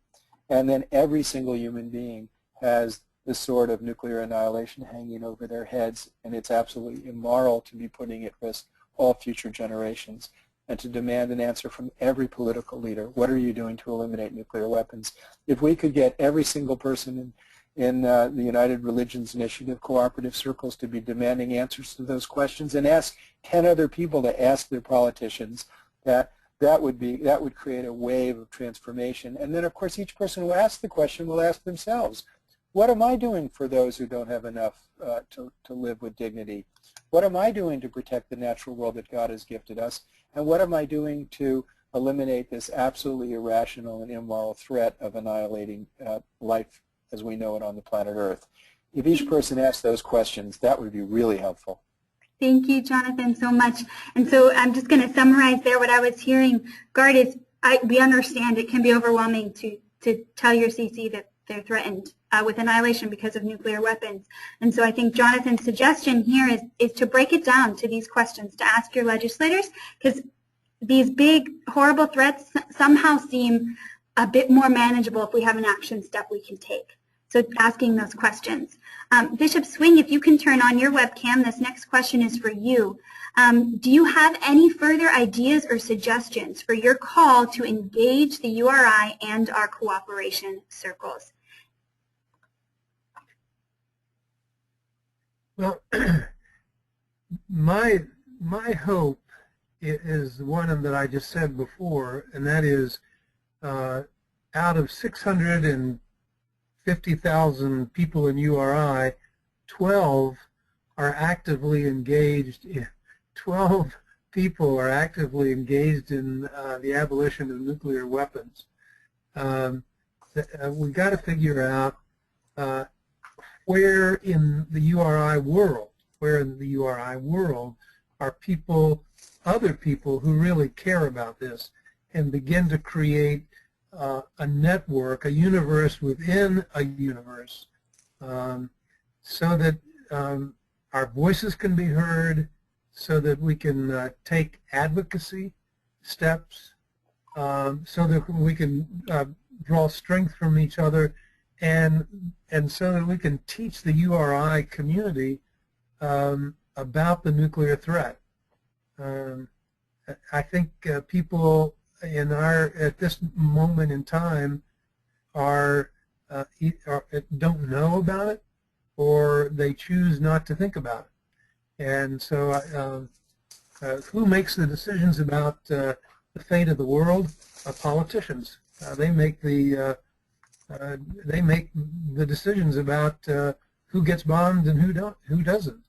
And then every single human being has the sword of nuclear annihilation hanging over their heads, and it's absolutely immoral to be putting at risk all future generations, and to demand an answer from every political leader. What are you doing to eliminate nuclear weapons? If we could get every single person in the United Religions Initiative cooperative circles to be demanding answers to those questions, and ask 10 other people to ask their politicians, that would create a wave of transformation. And then, of course, each person who asks the question will ask themselves, what am I doing for those who don't have enough to live with dignity? What am I doing to protect the natural world that God has gifted us? And what am I doing to eliminate this absolutely irrational and immoral threat of annihilating life as we know it on the planet Earth? If each person asked those questions, that would be really helpful. Thank you, Jonathan, so much. And so I'm just going to summarize there what I was hearing. Gard, we understand it can be overwhelming to tell your CC that they're threatened with annihilation because of nuclear weapons. And so I think Jonathan's suggestion here is to break it down to these questions, to ask your legislators, because these big, horrible threats somehow seem a bit more manageable if we have an action step we can take. So asking those questions. Bishop Swing, if you can turn on your webcam, this next question is for you. Do you have any further ideas or suggestions for your call to engage the URI and our cooperation circles? Well, my hope is one that I just said before, and that is out of 650,000 people in URI, 12 are actively engaged. 12 people are actively engaged in the abolition of nuclear weapons. We've got to figure out where in the URI world are people other people who really care about this and begin to create a network, a universe within a universe, so that our voices can be heard, so that we can take advocacy steps, so that we can draw strength from each other, and so that we can teach the URI community about the nuclear threat. I think people at this moment in time don't know about it, or they choose not to think about it. And so who makes the decisions about the fate of the world? Politicians. They make the decisions about who gets bombed and who doesn't.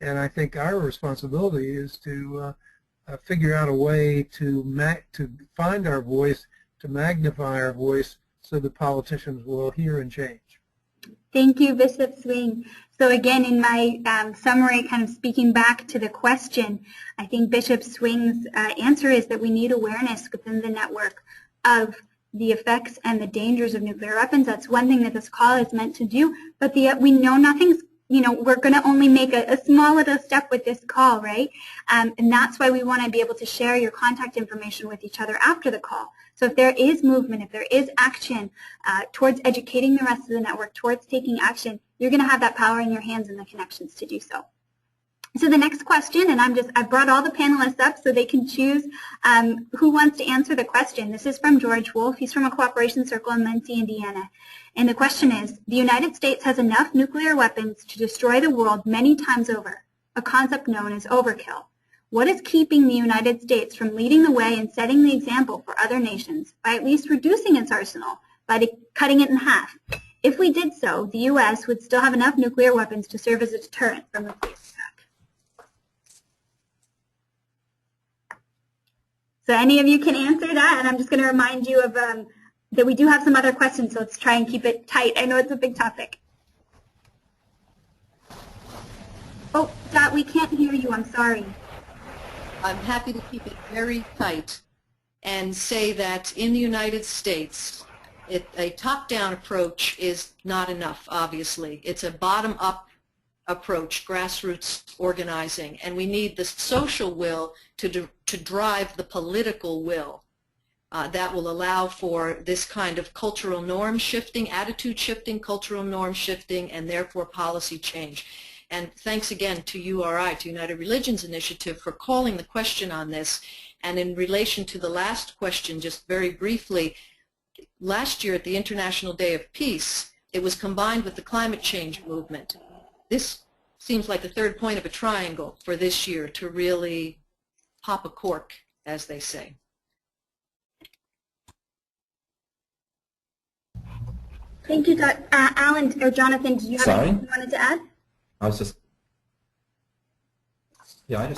And I think our responsibility is to figure out a way to find our voice, to magnify our voice, so the politicians will hear and change. Thank you, Bishop Swing. So again, in my summary, kind of speaking back to the question, I think Bishop Swing's answer is that we need awareness within the network of the effects and the dangers of nuclear weapons. That's one thing that this call is meant to do, but we know nothing's, we're going to only make a small little step with this call, right? And that's why we want to be able to share your contact information with each other after the call. So if there is movement, if there is action towards educating the rest of the network, towards taking action, you're going to have that power in your hands and the connections to do so. So the next question, and I've brought all the panelists up so they can choose who wants to answer the question. This is from George Wolf. He's from a cooperation circle in Muncie, Indiana. And the question is, the United States has enough nuclear weapons to destroy the world many times over, a concept known as overkill. What is keeping the United States from leading the way and setting the example for other nations by at least reducing its arsenal, by cutting it in half? If we did so, the U.S. would still have enough nuclear weapons to serve as a deterrent from the attack. So any of you can answer that, and I'm just going to remind you of that we do have some other questions, so let's try and keep it tight. I know it's a big topic. Oh, Dot, we can't hear you. I'm sorry. I'm happy to keep it very tight and say that in the United States, a top-down approach is not enough, obviously. It's a bottom-up approach, grassroots organizing, and we need the social will to drive the political will that will allow for this kind of cultural norm shifting, attitude shifting, cultural norm shifting, and therefore policy change. And thanks again to URI, to United Religions Initiative, for calling the question on this. And in relation to the last question, just very briefly, last year at the International Day of Peace, it was combined with the climate change movement. This seems like the third point of a triangle for this year to really pop a cork, as they say. Thank you, Alyn or Jonathan. Did you have anything you wanted to add? I just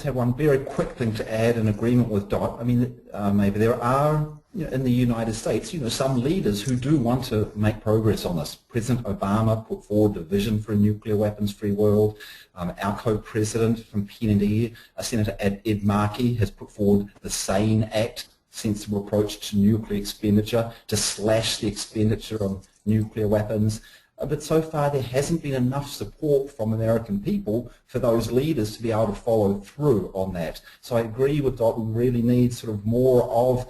have one very quick thing to add in agreement with Dot. I mean, maybe there are, in the United States, some leaders who do want to make progress on this. President Obama put forward the vision for a nuclear weapons-free world. Our co-president from PND, Senator Ed Markey, has put forward the SANE Act, sensible approach to nuclear expenditure, to slash the expenditure on nuclear weapons. But so far there hasn't been enough support from American people for those leaders to be able to follow through on that. So I agree with Dot, we really need sort of more of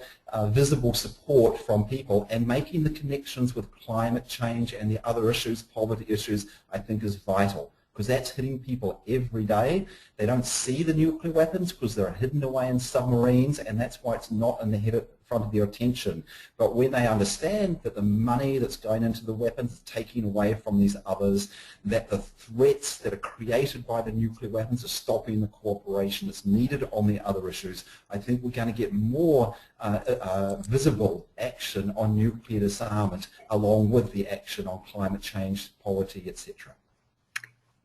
visible support from people, and making the connections with climate change and the other issues, poverty issues, I think is vital, because that's hitting people every day. They don't see the nuclear weapons because they're hidden away in submarines, and that's why it's not in the front of their attention. But when they understand that the money that's going into the weapons is taken away from these others, that the threats that are created by the nuclear weapons are stopping the cooperation that's needed on the other issues, I think we're going to get more visible action on nuclear disarmament along with the action on climate change, poverty, etc.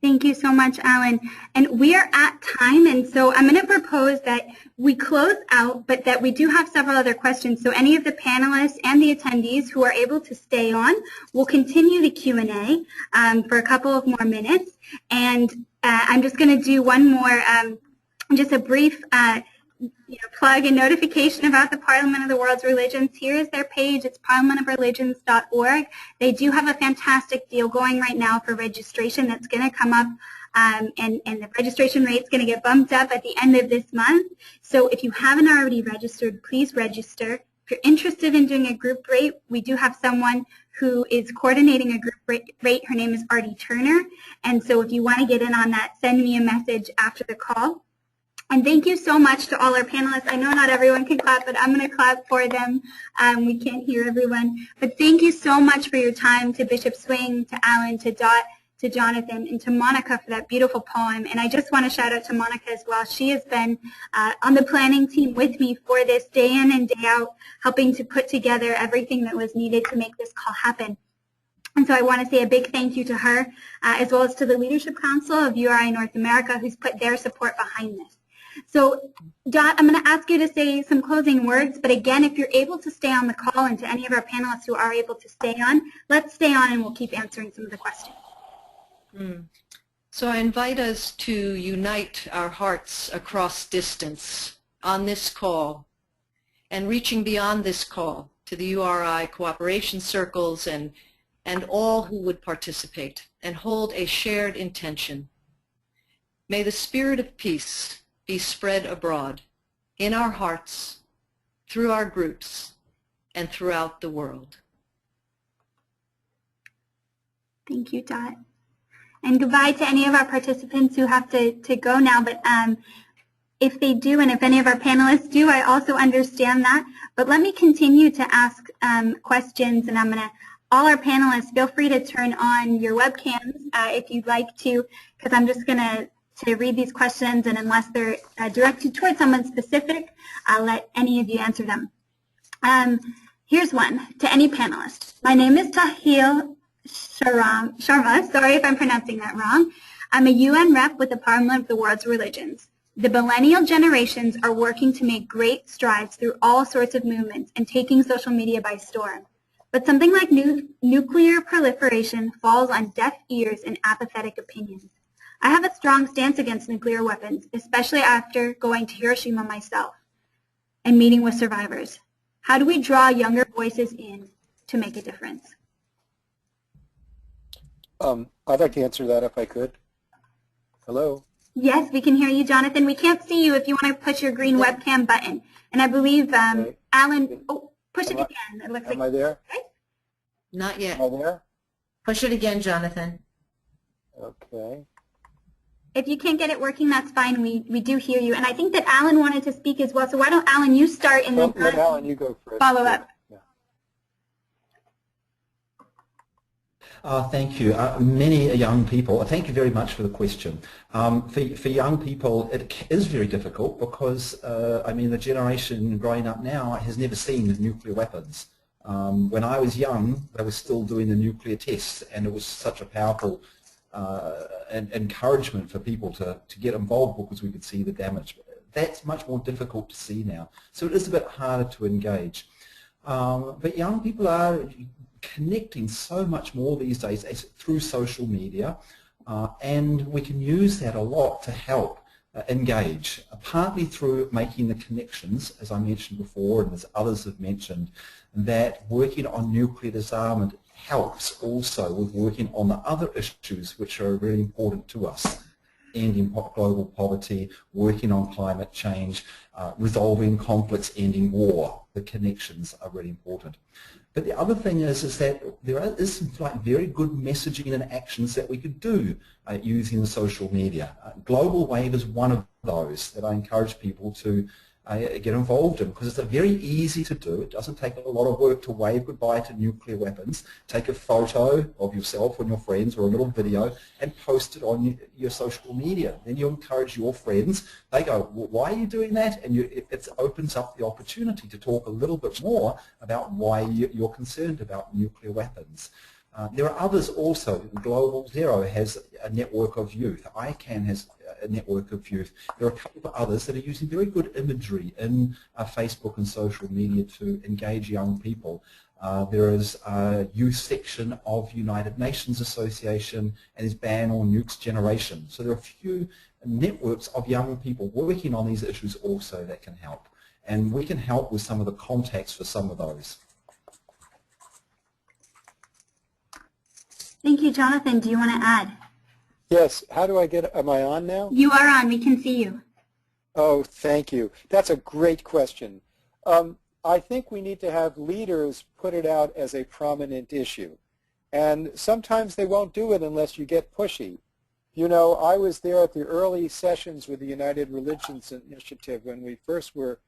Thank you so much, Alyn. And we are at time, and so I'm going to propose that we close out, but that we do have several other questions. So any of the panelists and the attendees who are able to stay on will continue the Q&A for a couple of more minutes. And I'm just going to do one more, just a brief plug a notification about the Parliament of the World's Religions. Here is their page. It's parliamentofreligions.org. They do have a fantastic deal going right now for registration that's going to come up, and the registration rate is going to get bumped up at the end of this month. So if you haven't already registered, please register. If you're interested in doing a group rate, we do have someone who is coordinating a group rate. Her name is Artie Turner. And so if you want to get in on that, send me a message after the call. And thank you so much to all our panelists. I know not everyone can clap, but I'm going to clap for them. We can't hear everyone. But thank you so much for your time, to Bishop Swing, to Alyn, to Dot, to Jonathan, and to Monica for that beautiful poem. And I just want to shout out to Monica as well. She has been on the planning team with me for this, day in and day out, helping to put together everything that was needed to make this call happen. And so I want to say a big thank you to her, as well as to the Leadership Council of URI North America, who's put their support behind this. So, Dot, I'm going to ask you to say some closing words, but again, if you're able to stay on the call, and to any of our panelists who are able to stay on, let's stay on and we'll keep answering some of the questions. So I invite us to unite our hearts across distance on this call, and reaching beyond this call to the URI cooperation circles and all who would participate, and hold a shared intention. May the spirit of peace be spread abroad in our hearts, through our groups, and throughout the world. Thank you, Dot. And goodbye to any of our participants who have to go now. But if they do, and if any of our panelists do, I also understand that. But let me continue to ask questions, and I'm going to, all our panelists, feel free to turn on your webcams if you'd like to, because I'm just going to read these questions, and unless they're directed towards someone specific, I'll let any of you answer them. Here's one to any panelist. My name is Tahil Sharma. Sorry if I'm pronouncing that wrong. I'm a UN rep with the Parliament of the World's Religions. The millennial generations are working to make great strides through all sorts of movements and taking social media by storm. But something like nuclear proliferation falls on deaf ears and apathetic opinions. I have a strong stance against nuclear weapons, especially after going to Hiroshima myself and meeting with survivors. How do we draw younger voices in to make a difference? I'd like to answer that if I could. Hello? Yes, we can hear you, Jonathan. We can't see you if you want to push your green webcam button. And I believe Okay. Alyn, push it again. It looks Am I there? Okay. Not yet. Am I there? Push it again, Jonathan. Okay. If you can't get it working, that's fine. We do hear you. And I think that Alyn wanted to speak as well. So why don't, Alyn, you start and then Let Alyn, you go first. follow up. Yeah. Thank you. Many young people, thank you very much for the question. For young people, it is very difficult because, I mean, the generation growing up now has never seen nuclear weapons. When I was young, they were still doing the nuclear tests, and it was such a powerful encouragement for people to get involved because we could see the damage. That's much more difficult to see now. So it is a bit harder to engage. But young people are connecting so much more these days through social media, and we can use that a lot to help engage, partly through making the connections, as I mentioned before and as others have mentioned, that working on nuclear disarmament helps also with working on the other issues which are really important to us. Ending global poverty, working on climate change, resolving conflicts, ending war. The connections are really important. But the other thing is that there is some very good messaging and actions that we could do using the social media. Global Wave is one of those that I encourage people to get involved in, because it's very easy to do. It doesn't take a lot of work to wave goodbye to nuclear weapons. Take a photo of yourself and your friends or a little video and post it on your social media. Then you encourage your friends. They go, well, why are you doing that? And it opens up the opportunity to talk a little bit more about why you're concerned about nuclear weapons. There are others also. Global Zero has a network of youth. ICANN has a network of youth. There are a couple of others that are using very good imagery in Facebook and social media to engage young people. There is a youth section of United Nations Association and is Ban or Nukes Generation. So there are a few networks of young people working on these issues also that can help. And we can help with some of the contacts for some of those. Thank you, Jonathan. Do you want to add? Yes. How do I get, am I on now? You are on. We can see you. Oh, thank you. That's a great question. I think we need to have leaders put it out as a prominent issue. And sometimes they won't do it unless you get pushy. You know, I was there at the early sessions with the United Religions Initiative when we first were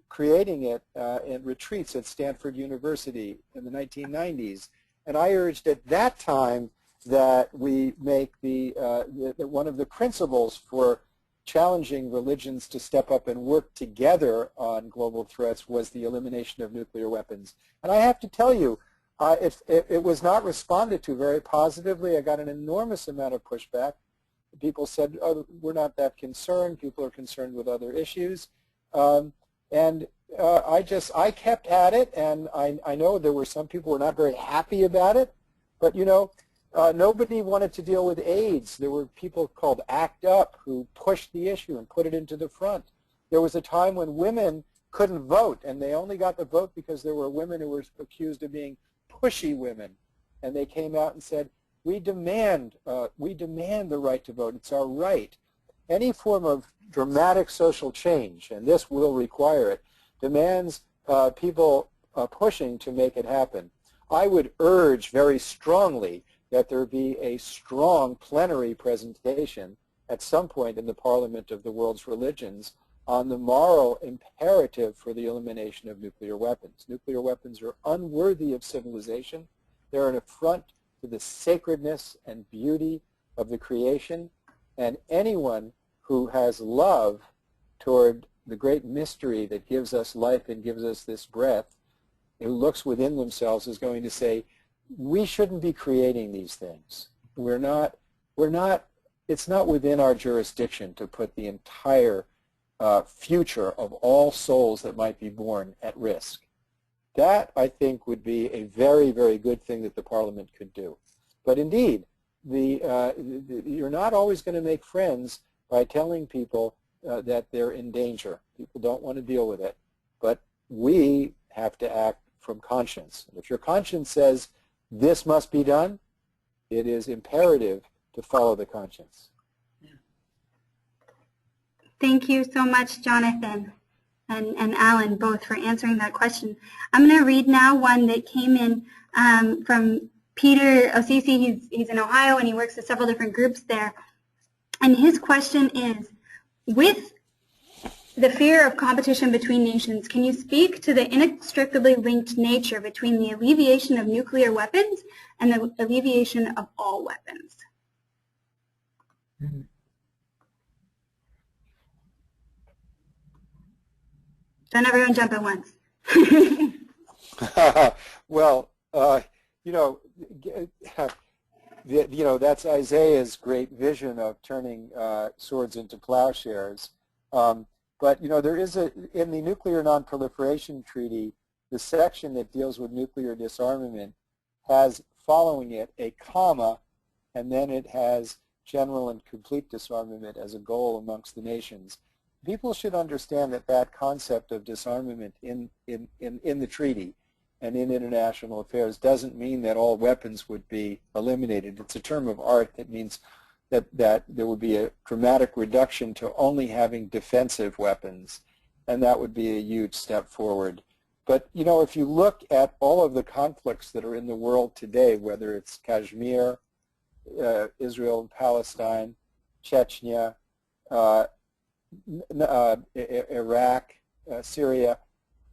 creating it in retreats at Stanford University in the 1990s. And I urged at that time that we make one of the principles for challenging religions to step up and work together on global threats was the elimination of nuclear weapons. And I have to tell you, it was not responded to very positively. I got an enormous amount of pushback. People said, oh, we're not that concerned. People are concerned with other issues. I kept at it, and I know there were some people who were not very happy about it, but you know, nobody wanted to deal with AIDS. There were people called ACT UP who pushed the issue and put it into the front. There was a time when women couldn't vote, and they only got the vote because there were women who were accused of being pushy women, and they came out and said, we demand the right to vote. It's our right. Any form of dramatic social change, and this will require it, demands people pushing to make it happen. I would urge very strongly that there be a strong plenary presentation at some point in the Parliament of the World's Religions on the moral imperative for the elimination of nuclear weapons. Nuclear weapons are unworthy of civilization. They're an affront to the sacredness and beauty of the creation, and anyone who has love toward the great mystery that gives us life and gives us this breath, who looks within themselves, is going to say, we shouldn't be creating these things. It's not within our jurisdiction to put the entire future of all souls that might be born at risk. That, I think, would be a very, very good thing that the Parliament could do. But indeed, you're not always going to make friends by telling people that they're in danger. People don't want to deal with it. But we have to act from conscience. And if your conscience says this must be done, it is imperative to follow the conscience. Thank you so much, Jonathan and Alyn, both, for answering that question. I'm going to read now one that came in from Peter Osisi. He's in Ohio, and he works with several different groups there. And his question is, with the fear of competition between nations, can you speak to the inextricably linked nature between the alleviation of nuclear weapons and the alleviation of all weapons? Mm-hmm. Don't everyone jump at once. Well, that's Isaiah's great vision of turning swords into plowshares. But there is in the Nuclear Non-Proliferation Treaty, the section that deals with nuclear disarmament has following it a comma, and then it has general and complete disarmament as a goal amongst the nations. People should understand that concept of disarmament in the treaty and in international affairs doesn't mean that all weapons would be eliminated. It's a term of art that means that there would be a dramatic reduction to only having defensive weapons, and that would be a huge step forward. But if you look at all of the conflicts that are in the world today, whether it's Kashmir, Israel and Palestine, Chechnya, Iraq, Syria,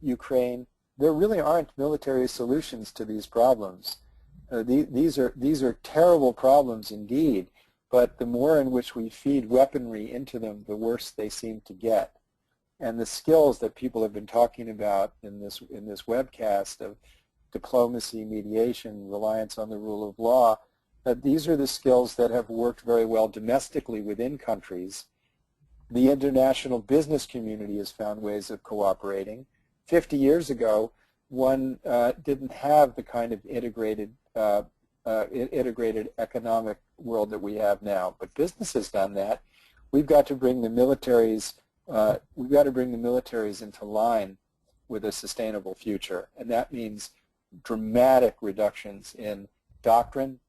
Ukraine, there really aren't military solutions to these problems. These are terrible problems indeed, but the more in which we feed weaponry into them, the worse they seem to get. And the skills that people have been talking about in this webcast of diplomacy, mediation, reliance on the rule of law. These are the skills that have worked very well domestically within countries. The international business community has found ways of cooperating. 50 years ago, one didn't have the kind of integrated economic world that we have now. But business has done that. We've got to bring the militaries. We've got to bring the militaries into line with a sustainable future, and that means dramatic reductions in doctrine,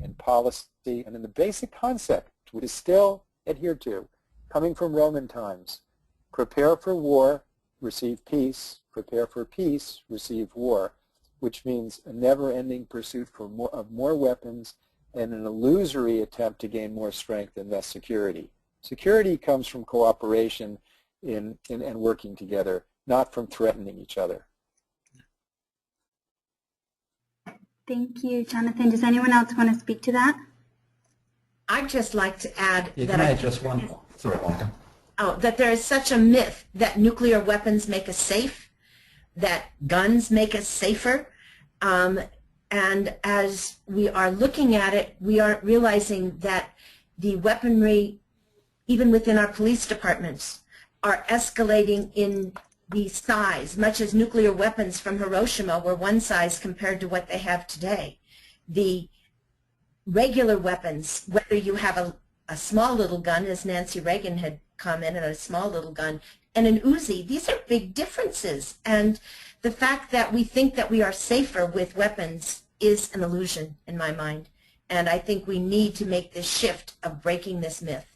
in policy, and in the basic concept, which is still adhered to, coming from Roman times. Prepare for war, receive peace. Prepare for peace, receive war, which means a never-ending pursuit for more weapons and an illusory attempt to gain more strength and thus security. Security comes from cooperation and working together, not from threatening each other. Thank you, Jonathan. Does anyone else want to speak to that? I'd just like to add that just one. Sorry, Monica. Oh, that there is such a myth that nuclear weapons make us safe, that guns make us safer, and as we are looking at it, we are realizing that the weaponry, even within our police departments, are escalating in the size, much as nuclear weapons from Hiroshima were one size compared to what they have today. The regular weapons, whether you have a small little gun, as Nancy Reagan had commented, a small little gun, and an Uzi, these are big differences. And the fact that we think that we are safer with weapons is an illusion in my mind. And I think we need to make this shift of breaking this myth.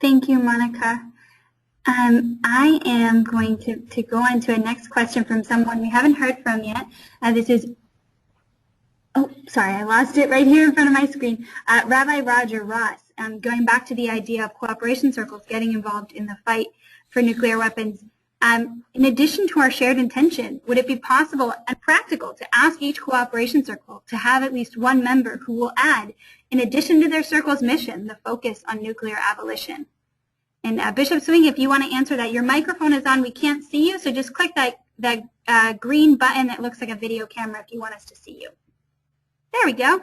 Thank you, Monica. I am going to go on to a next question from someone we haven't heard from yet. This is, oh, sorry, I lost it right here in front of my screen. Rabbi Roger Ross, going back to the idea of cooperation circles getting involved in the fight for nuclear weapons. In addition to our shared intention, would it be possible and practical to ask each cooperation circle to have at least one member who will add, in addition to their circle's mission, the focus on nuclear abolition? And Bishop Swing, if you want to answer that, your microphone is on. We can't see you, so just click that green button that looks like a video camera if you want us to see you. There we go.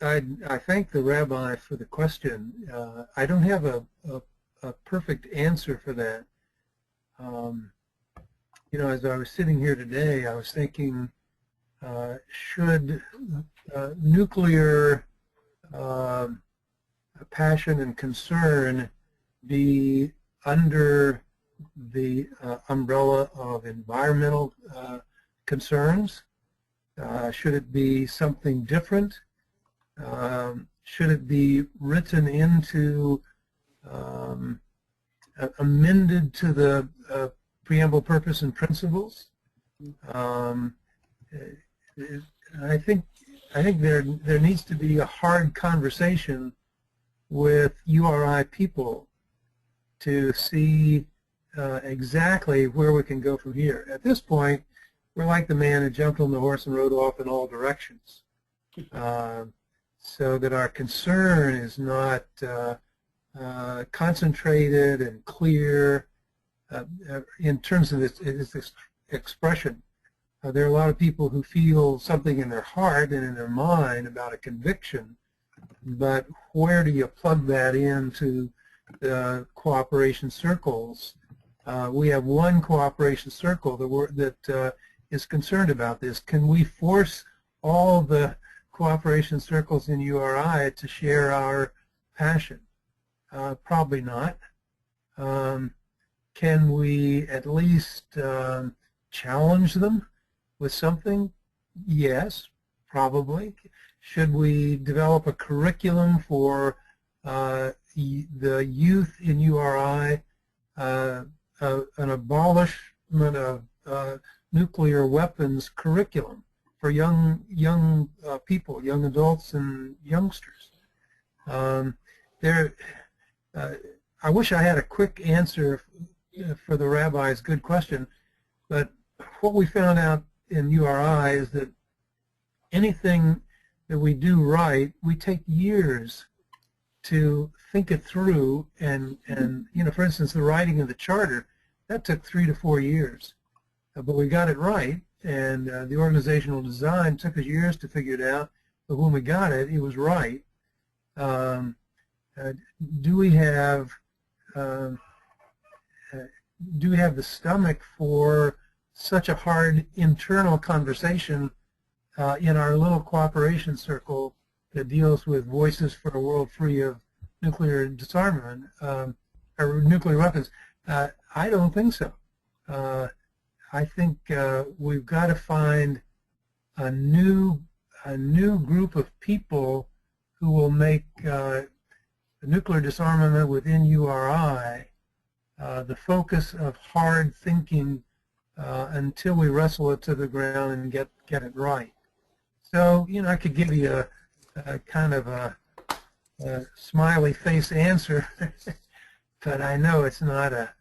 I thank the rabbi for the question. I don't have a perfect answer for that. You know, as I was sitting here today, I was thinking, should nuclear passion and concern be under the umbrella of environmental concerns? Should it be something different? Should it be written into, amended to the preamble, purpose, and principles? I think there needs to be a hard conversation with URI people to see exactly where we can go from here. At this point, we're like the man who jumped on the horse and rode off in all directions. So that our concern is not concentrated and clear in terms of its expression. There are a lot of people who feel something in their heart and in their mind about a conviction, but where do you plug that into the cooperation circles? We have one cooperation circle that is concerned about this. Can we force all the cooperation circles in URI to share our passion? Probably not. Can we at least challenge them with something? Yes, probably. Should we develop a curriculum for the youth in URI, an abolishment of nuclear weapons curriculum for young people, young adults and youngsters? I wish I had a quick answer for the rabbi's good question, but what we found out in URI is that anything that we do right, we take years to think it through, and for instance, the writing of the charter, that took 3 to 4 years, but we got it right, and the organizational design took us years to figure it out, but when we got it, it was right. Do we have the stomach for such a hard internal conversation in our little cooperation circle that deals with voices for a world free of nuclear disarmament or nuclear weapons? I don't think so. I think we've got to find a new group of people who will make nuclear disarmament within URI the focus of hard thinking until we wrestle it to the ground and get it right. So, I could give you a kind of a smiley face answer, but I know it's not a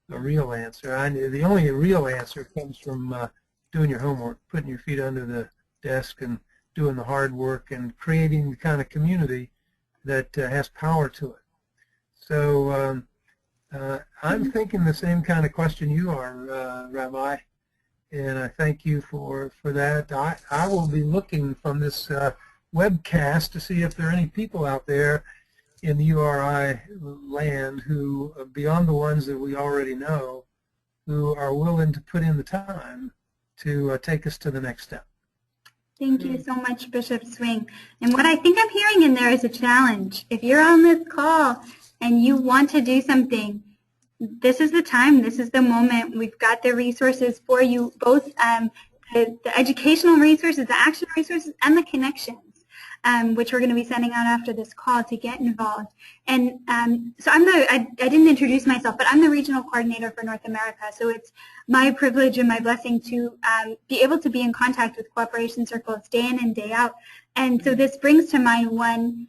real answer. The only real answer comes from doing your homework, putting your feet under the desk and doing the hard work and creating the kind of community that has power to it. So I'm thinking the same kind of question you are, Rabbi, and I thank you for that. I will be looking from this webcast to see if there are any people out there in the URI land who, beyond the ones that we already know, who are willing to put in the time to take us to the next step. Thank you so much, Bishop Swing. And what I think I'm hearing in there is a challenge. If you're on this call and you want to do something, this is the time, this is the moment. We've got the resources for you, both the educational resources, the action resources, and the connections, which we're going to be sending out after this call to get involved. And so I didn't introduce myself, but I'm the regional coordinator for North America. So it's my privilege and my blessing to be able to be in contact with cooperation circles day in and day out. And so this brings to mind one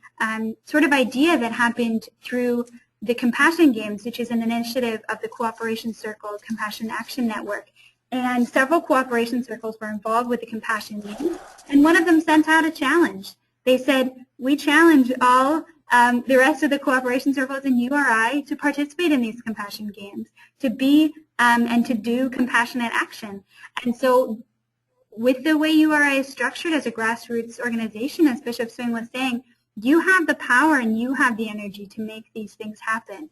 sort of idea that happened through the Compassion Games, which is an initiative of the Cooperation Circle Compassion Action Network. And several cooperation circles were involved with the Compassion Games, and one of them sent out a challenge. They said, we challenge all the rest of the cooperation circles in URI to participate in these Compassion Games, to be and to do compassionate action. And so with the way URI is structured as a grassroots organization, as Bishop Swing was saying, you have the power and you have the energy to make these things happen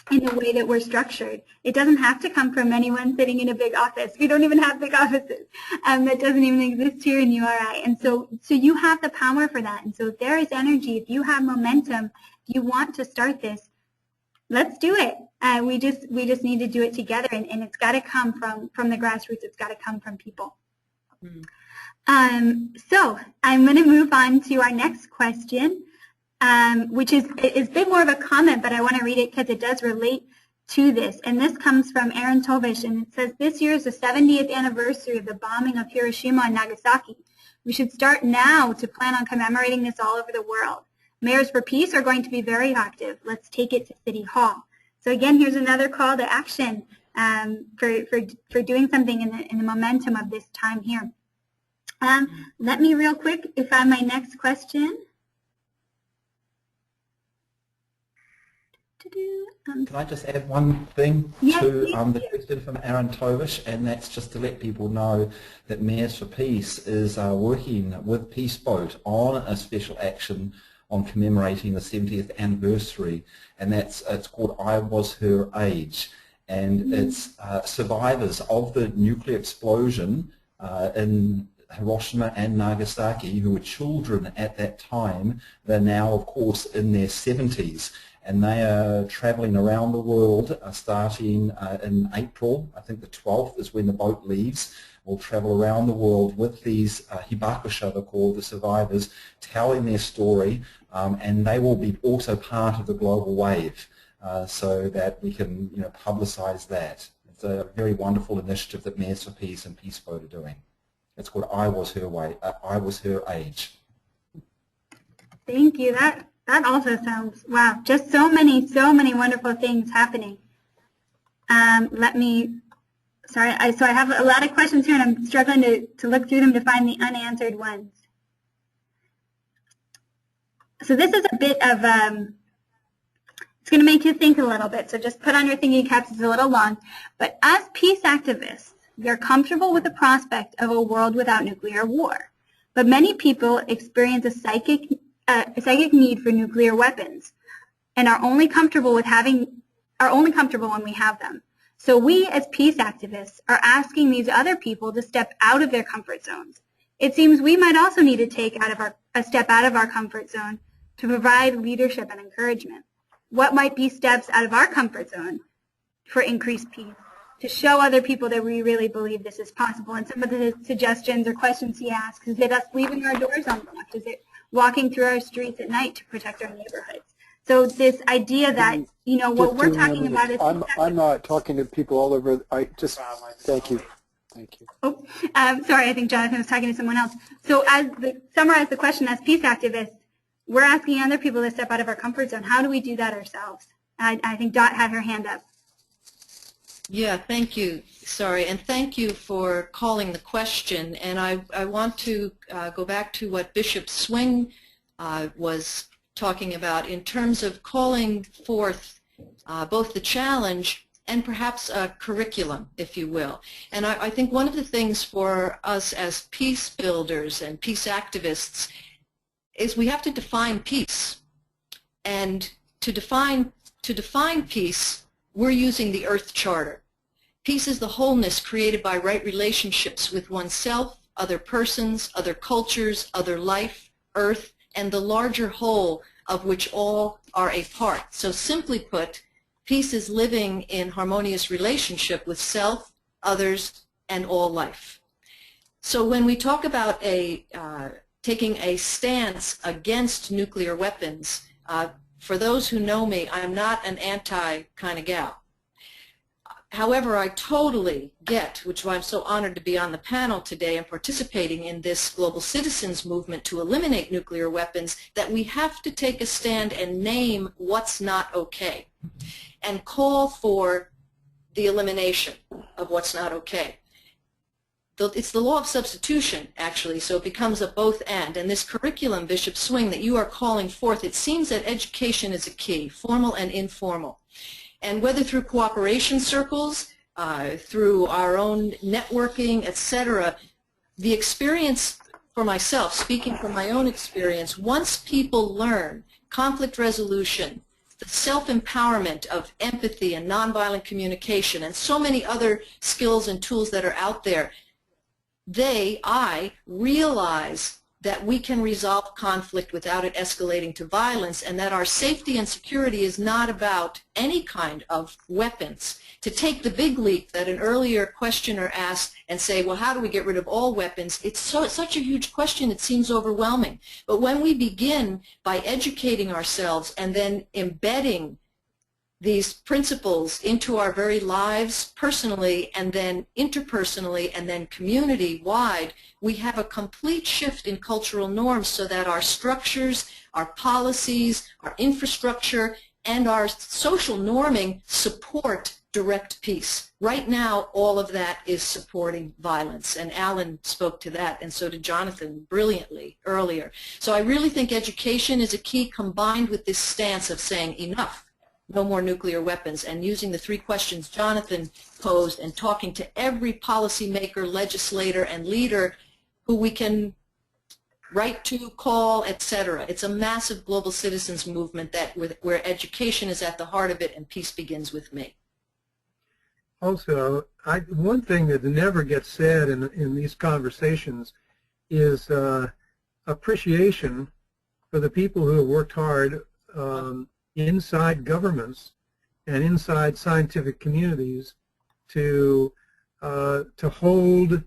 in the way that we're structured. It doesn't have to come from anyone sitting in a big office. We don't even have big offices. That doesn't even exist here in URI. And so you have the power for that. And so if there is energy, if you have momentum, if you want to start this, let's do it. We just need to do it together, and it's got to come from the grassroots. It's got to come from people. So I'm going to move on to our next question, which is a bit more of a comment, but I want to read it because it does relate to this. And this comes from Aaron Tovish, and it says, this year is the 70th anniversary of the bombing of Hiroshima and Nagasaki. We should start now to plan on commemorating this all over the world. Mayors for Peace are going to be very active. Let's take it to City Hall. So again, here's another call to action for doing something in the momentum of this time here. Let me real quick find my next question. Can I just add one thing yes, to the question from Aaron Tovish, and that's just to let people know that Mayors for Peace is working with Peace Boat on a special action on commemorating the 70th anniversary, and it's called I Was Her Age, and it's survivors of the nuclear explosion in Hiroshima and Nagasaki who were children at that time. They're now, of course, in their 70s, and they are traveling around the world starting in April. I think the 12th is when the boat leaves. We'll travel around the world with these hibakusha, they're called, the survivors, telling their story, and they will be also part of the global wave so that we can publicize that. It's a very wonderful initiative that Mayors for Peace and Peace Boat are doing. It's called I Was Her Age. Thank you. That also sounds, wow, just so many wonderful things happening. Sorry, so I have a lot of questions here, and I'm struggling to look through them to find the unanswered ones. So this is a bit of It's going to make you think a little bit, so just put on your thinking caps. It's a little long. But as peace activists, we are comfortable with the prospect of a world without nuclear war. But many people experience a psychic need for nuclear weapons and are only comfortable when we have them. So we, as peace activists, are asking these other people to step out of their comfort zones. It seems we might also need to take a step out of our comfort zone to provide leadership and encouragement. What might be steps out of our comfort zone for increased peace, to show other people that we really believe this is possible? And some of the suggestions or questions he asks, is it us leaving our doors unlocked? Is it walking through our streets at night to protect our neighborhoods? So this idea that, you know, what we're talking about is... I'm not talking to people all over. Thank you. Thank you. Oh, sorry, I think Jonathan was talking to someone else. So summarize the question, as peace activists, we're asking other people to step out of our comfort zone. How do we do that ourselves? I think Dot had her hand up. Yeah, thank you. Sorry, and thank you for calling the question. And I want to go back to what Bishop Swing was talking about in terms of calling forth both the challenge and perhaps a curriculum, if you will. And I think one of the things for us as peace builders and peace activists is we have to define peace. And to define peace, we're using the Earth Charter. Peace is the wholeness created by right relationships with oneself, other persons, other cultures, other life, Earth, and the larger whole of which all are a part. So simply put, peace is living in harmonious relationship with self, others, and all life. So when we talk about taking a stance against nuclear weapons, for those who know me, I'm not an anti kind of gal. However, I totally get, which is why I'm so honored to be on the panel today and participating in this global citizens movement to eliminate nuclear weapons, that we have to take a stand and name what's not okay and call for the elimination of what's not okay. It's the law of substitution, actually, so it becomes a both and. And this curriculum, Bishop Swing, that you are calling forth, it seems that education is a key, formal and informal. And whether through cooperation circles, through our own networking, etc., the experience for myself, speaking from my own experience, once people learn conflict resolution, the self-empowerment of empathy and nonviolent communication, and so many other skills and tools that are out there, I realize that we can resolve conflict without it escalating to violence, and that our safety and security is not about any kind of weapons. To take the big leap that an earlier questioner asked and say, well, how do we get rid of all weapons? It's such a huge question, it seems overwhelming. But when we begin by educating ourselves and then embedding these principles into our very lives personally and then interpersonally and then community-wide, we have a complete shift in cultural norms so that our structures, our policies, our infrastructure, and our social norming support direct peace. Right now, all of that is supporting violence, and Alyn spoke to that, and so did Jonathan brilliantly earlier. So I really think education is a key, combined with this stance of saying enough. No more nuclear weapons, and using the 3 questions Jonathan posed and talking to every policymaker, legislator, and leader who we can write to, call, etc. It's a massive global citizens movement where education is at the heart of it, and peace begins with me. Also, one thing that never gets said in these conversations is appreciation for the people who have worked hard inside governments and inside scientific communities to hold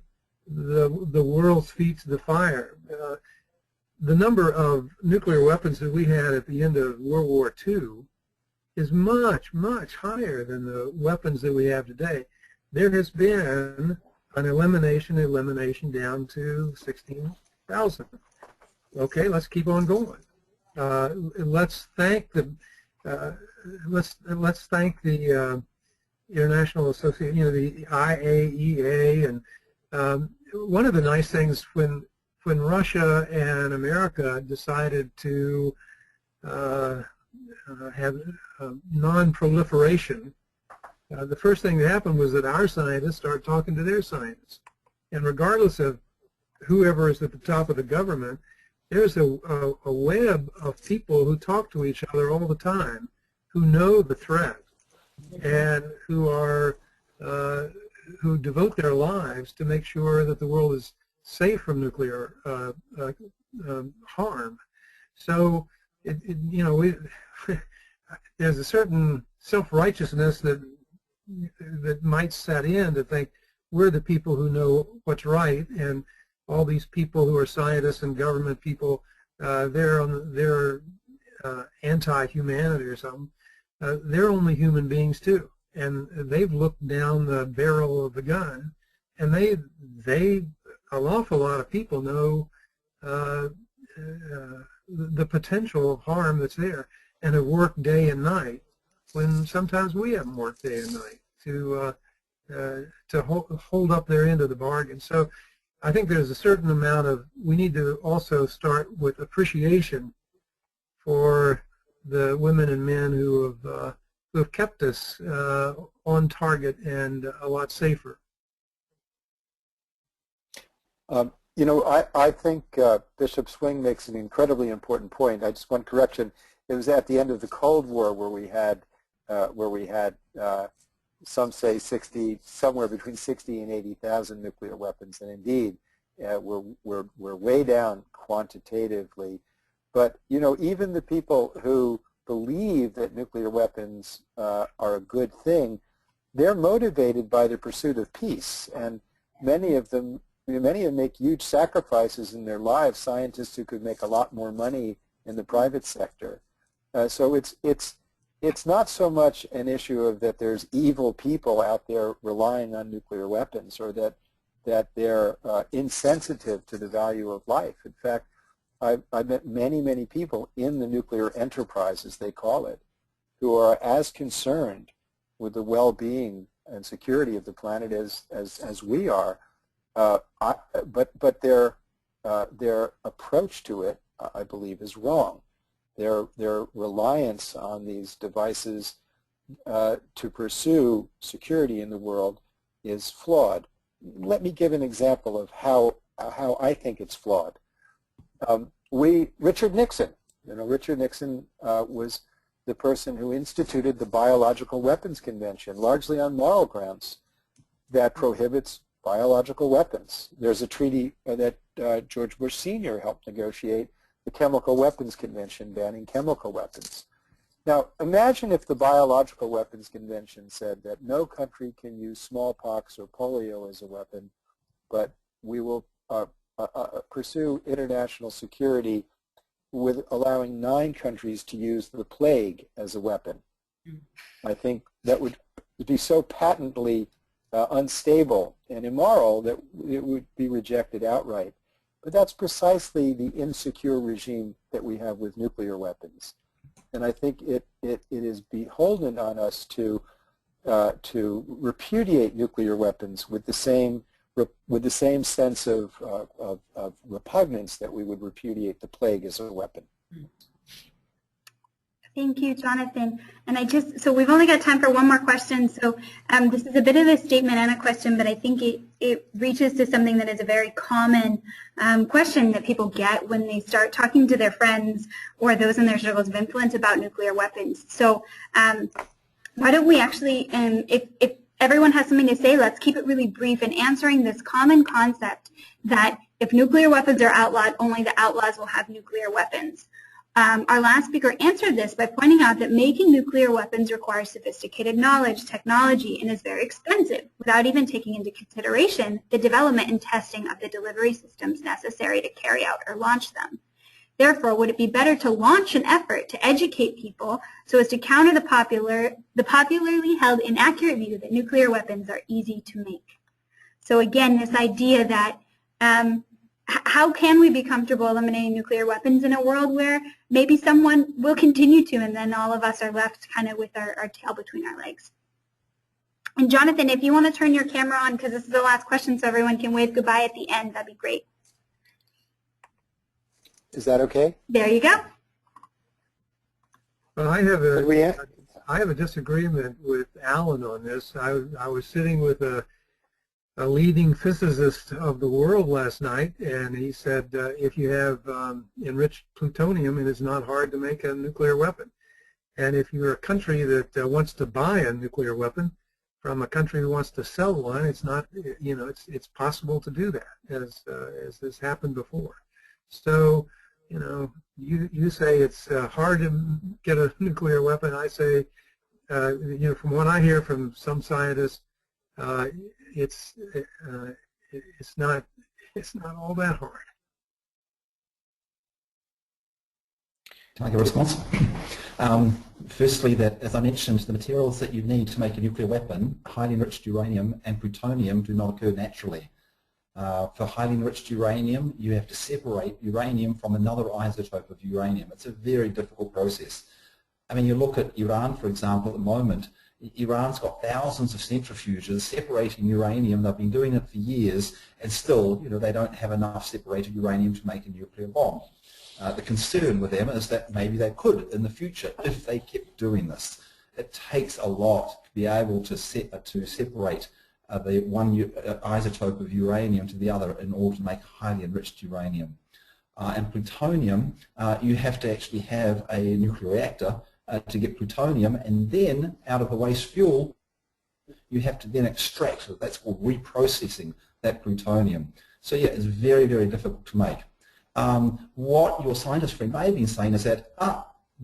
the world's feet to the fire. The number of nuclear weapons that we had at the end of World War II is much, much higher than the weapons that we have today. There has been an elimination down to 16,000. Okay, let's keep on going. Let's thank the International Association, the IAEA, and one of the nice things when Russia and America decided to have non-proliferation, the first thing that happened was that our scientists started talking to their scientists. And regardless of whoever is at the top of the government, there's a web of people who talk to each other all the time, who know the threat, and who devote their lives to make sure that the world is safe from nuclear harm. So, there's a certain self-righteousness that might set in to think we're the people who know what's right, and all these people who are scientists and government people, they're anti-humanity or something. They're only human beings too, and they've looked down the barrel of the gun, and an awful lot of people know the potential harm that's there, and have worked day and night when sometimes we haven't worked day and night to hold up their end of the bargain. So I think there's a certain amount of, we need to also start with appreciation for the women and men who have kept us on target and a lot safer. I think Bishop Swing makes an incredibly important point. I just want correction. It was at the end of the Cold War where we had some say somewhere between 60 and 80,000 nuclear weapons, and indeed we're way down quantitatively. But even the people who believe that nuclear weapons are a good thing, they're motivated by the pursuit of peace, and many of them make huge sacrifices in their lives. Scientists who could make a lot more money in the private sector. So it's not so much an issue of that there's evil people out there relying on nuclear weapons, or that they're insensitive to the value of life. In fact, I've met many people in the nuclear enterprise, as they call it, who are as concerned with the well-being and security of the planet as we are. But their approach to it, I believe, is wrong. Their reliance on these devices to pursue security in the world is flawed. Let me give an example of how I think it's flawed. Richard Nixon, Richard Nixon was the person who instituted the Biological Weapons Convention, largely on moral grounds, that prohibits biological weapons. There's a treaty that George Bush Sr. helped negotiate, the Chemical Weapons Convention, banning chemical weapons. Now, imagine if the Biological Weapons Convention said that no country can use smallpox or polio as a weapon, but we will pursue international security with allowing 9 countries to use the plague as a weapon. I think that would be so patently unstable and immoral that it would be rejected outright. But that's precisely the insecure regime that we have with nuclear weapons. And I think it is beholden on us to repudiate nuclear weapons with the same sense of repugnance that we would repudiate the plague as a weapon. Thank you, Jonathan. And so we've only got time for one more question. So this is a bit of a statement and a question, but I think it reaches to something that is a very common question that people get when they start talking to their friends or those in their circles of influence about nuclear weapons. So why don't we actually, if everyone has something to say, let's keep it really brief in answering this common concept that if nuclear weapons are outlawed, only the outlaws will have nuclear weapons. Our last speaker answered this by pointing out that making nuclear weapons requires sophisticated knowledge, technology, and is very expensive, without even taking into consideration the development and testing of the delivery systems necessary to carry out or launch them. Therefore, would it be better to launch an effort to educate people so as to counter the popularly held inaccurate view that nuclear weapons are easy to make? So again, this idea that how can we be comfortable eliminating nuclear weapons in a world where maybe someone will continue to, and then all of us are left kind of with our tail between our legs? And Jonathan, if you want to turn your camera on, because this is the last question so everyone can wave goodbye at the end, that'd be great. Is that okay? There you go. Well, I have a disagreement with Alyn on this. I was sitting with a leading physicist of the world last night, and he said if you have enriched plutonium, it is not hard to make a nuclear weapon. And if you're a country that wants to buy a nuclear weapon from a country who wants to sell one, it's not, you know, it's possible to do that, as has happened before. So, you know, you say it's hard to get a nuclear weapon. I say, you know, from what I hear from some scientists, it's not all that hard. Can I give a response? Firstly, that, as I mentioned, the materials that you need to make a nuclear weapon, highly enriched uranium and plutonium, do not occur naturally. For highly enriched uranium, you have to separate uranium from another isotope of uranium. It's a very difficult process. I mean, you look at Iran, for example, at the moment. Iran's got thousands of centrifuges separating uranium. They've been doing it for years, and still, you know, they don't have enough separated uranium to make a nuclear bomb. The concern with them is that maybe they could in the future if they kept doing this. It takes a lot to be able to separate the one isotope of uranium to the other in order to make highly enriched uranium. And plutonium, you have to actually have a nuclear reactor to get plutonium, and then out of the waste fuel, you have to then extract. So that's called reprocessing that plutonium. So yeah, it's very, very difficult to make. What your scientist friend may have been saying is that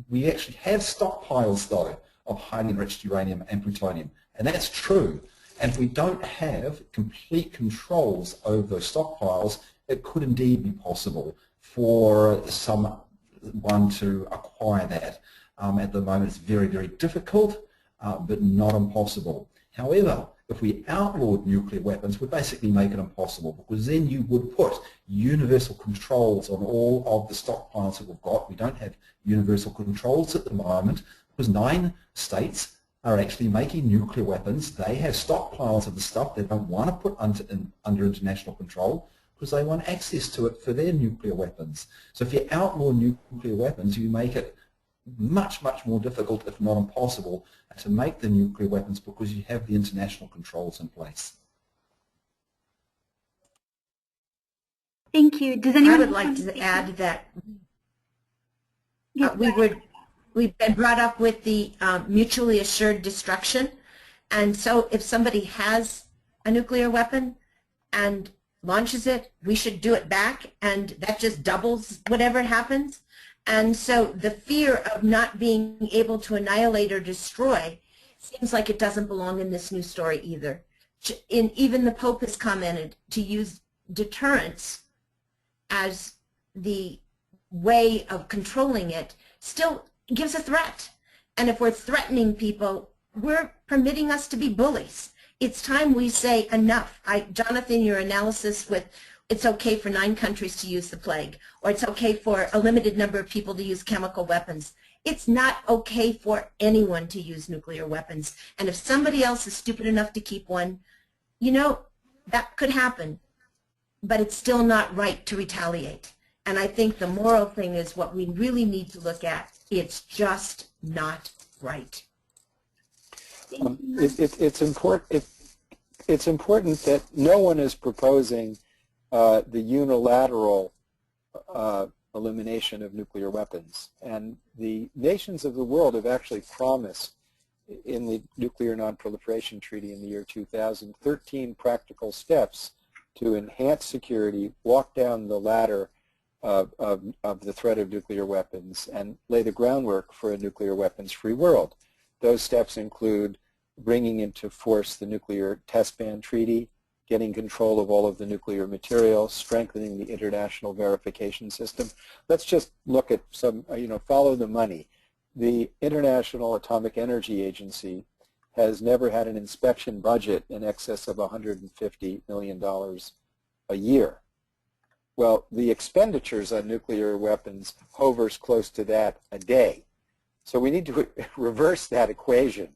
we actually have stockpiles though of highly enriched uranium and plutonium, and that's true. And if we don't have complete controls over those stockpiles, it could indeed be possible for someone to acquire that. At the moment it's very, very difficult, but not impossible. However, if we outlawed nuclear weapons, we'd basically make it impossible, because then you would put universal controls on all of the stockpiles that we've got. We don't have universal controls at the moment because 9 states are actually making nuclear weapons. They have stockpiles of the stuff they don't want to put under international control because they want access to it for their nuclear weapons. So if you outlaw nuclear weapons, you make it much, much more difficult, if not impossible, to make the nuclear weapons because you have the international controls in place. Thank you. Does anyone? I would like to add that we've been brought up with the mutually assured destruction, and so if somebody has a nuclear weapon and launches it, we should do it back, and that just doubles whatever happens. And so the fear of not being able to annihilate or destroy seems like it doesn't belong in this new story either. Even the Pope has commented to use deterrence as the way of controlling it still gives a threat. And if we're threatening people, we're permitting us to be bullies. It's time we say enough. Jonathan, your analysis with it's okay for 9 countries to use the plague, or it's okay for a limited number of people to use chemical weapons. It's not okay for anyone to use nuclear weapons. And if somebody else is stupid enough to keep one, you know, that could happen. But it's still not right to retaliate. And I think the moral thing is what we really need to look at. It's just not right. It's important that no one is proposing the unilateral elimination of nuclear weapons. And the nations of the world have actually promised in the Nuclear Non-Proliferation Treaty in the year 2000, 13 practical steps to enhance security, walk down the ladder of the threat of nuclear weapons, and lay the groundwork for a nuclear weapons-free world. Those steps include bringing into force the Nuclear Test Ban Treaty, getting control of all of the nuclear material, strengthening the international verification system. Let's just look at some, follow the money. The International Atomic Energy Agency has never had an inspection budget in excess of $150 million a year. Well, the expenditures on nuclear weapons hovers close to that a day. So we need to reverse that equation.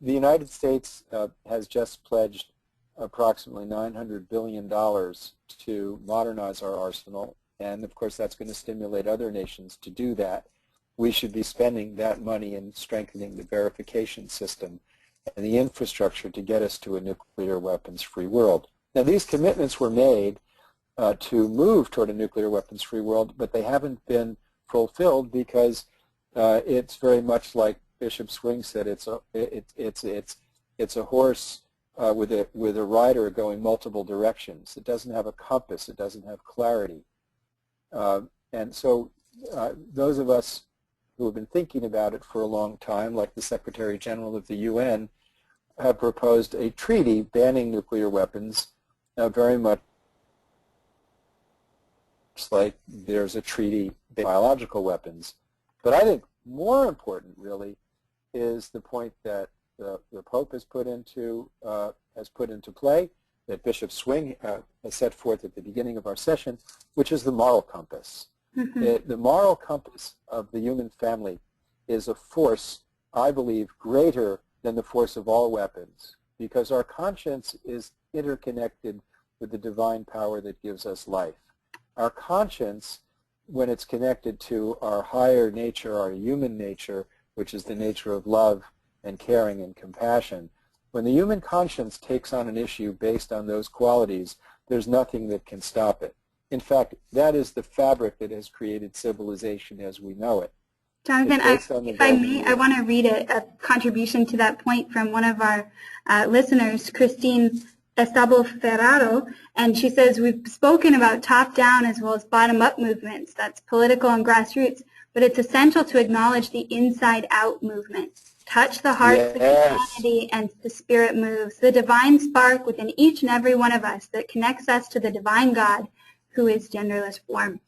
The United States has just pledged approximately $900 billion to modernize our arsenal, and of course that's going to stimulate other nations to do that. we should be spending that money in strengthening the verification system and the infrastructure to get us to a nuclear weapons-free world. Now, these commitments were made to move toward a nuclear weapons-free world, but they haven't been fulfilled because it's very much like Bishop Swing said. It's a horse with a rider going multiple directions. It doesn't have a compass. It doesn't have clarity. And so those of us who have been thinking about it for a long time, like the Secretary General of the UN, have proposed a treaty banning nuclear weapons, very much like there's a treaty banning biological weapons. But I think more important, really, is the point that the Pope has put into play, that Bishop Swing has set forth at the beginning of our session, which is the moral compass. Mm-hmm. The moral compass of the human family is a force, I believe, greater than the force of all weapons, because our conscience is interconnected with the divine power that gives us life. Our conscience, when it's connected to our higher nature, our human nature, which is the nature of love and caring and compassion, when the human conscience takes on an issue based on those qualities, there's nothing that can stop it. In fact, that is the fabric that has created civilization as we know it. Jonathan, if I may, I want to read a contribution to that point from one of our listeners, Christine Estabo Ferraro, and she says, we've spoken about top-down as well as bottom-up movements, that's political and grassroots, but it's essential to acknowledge the inside-out movement. Touch the heart of humanity and the spirit moves, the divine spark within each and every one of us that connects us to the divine God who is genderless form.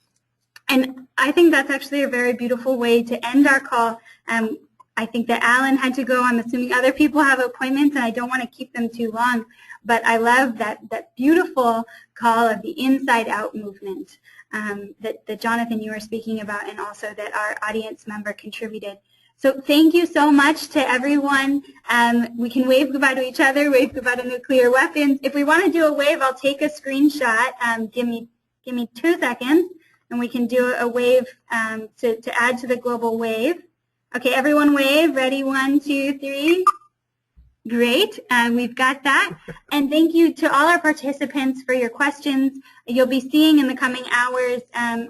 And I think that's actually a very beautiful way to end our call. I think that Alyn had to go. I'm assuming other people have appointments, and I don't want to keep them too long. But I love that beautiful call of the inside-out movement that Jonathan, you were speaking about, and also that our audience member contributed. So thank you so much to everyone. We can wave goodbye to each other, wave goodbye to nuclear weapons. If we want to do a wave, I'll take a screenshot. Give me 2 seconds, and we can do a wave to add to the global wave. Okay, everyone wave. Ready? 1, 2, 3. Great. We've got that. And thank you to all our participants for your questions. You'll be seeing in the coming hours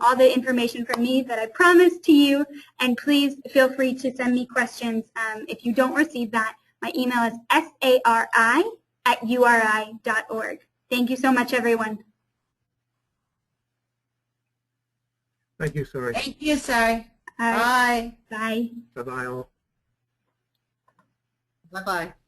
all the information from me that I promised to you. And please feel free to send me questions. If you don't receive that, my email is sari@uri.org. Thank you so much, everyone. Thank you, Sari. Thank you, Sari. Bye. Bye. Bye-bye all. Bye-bye.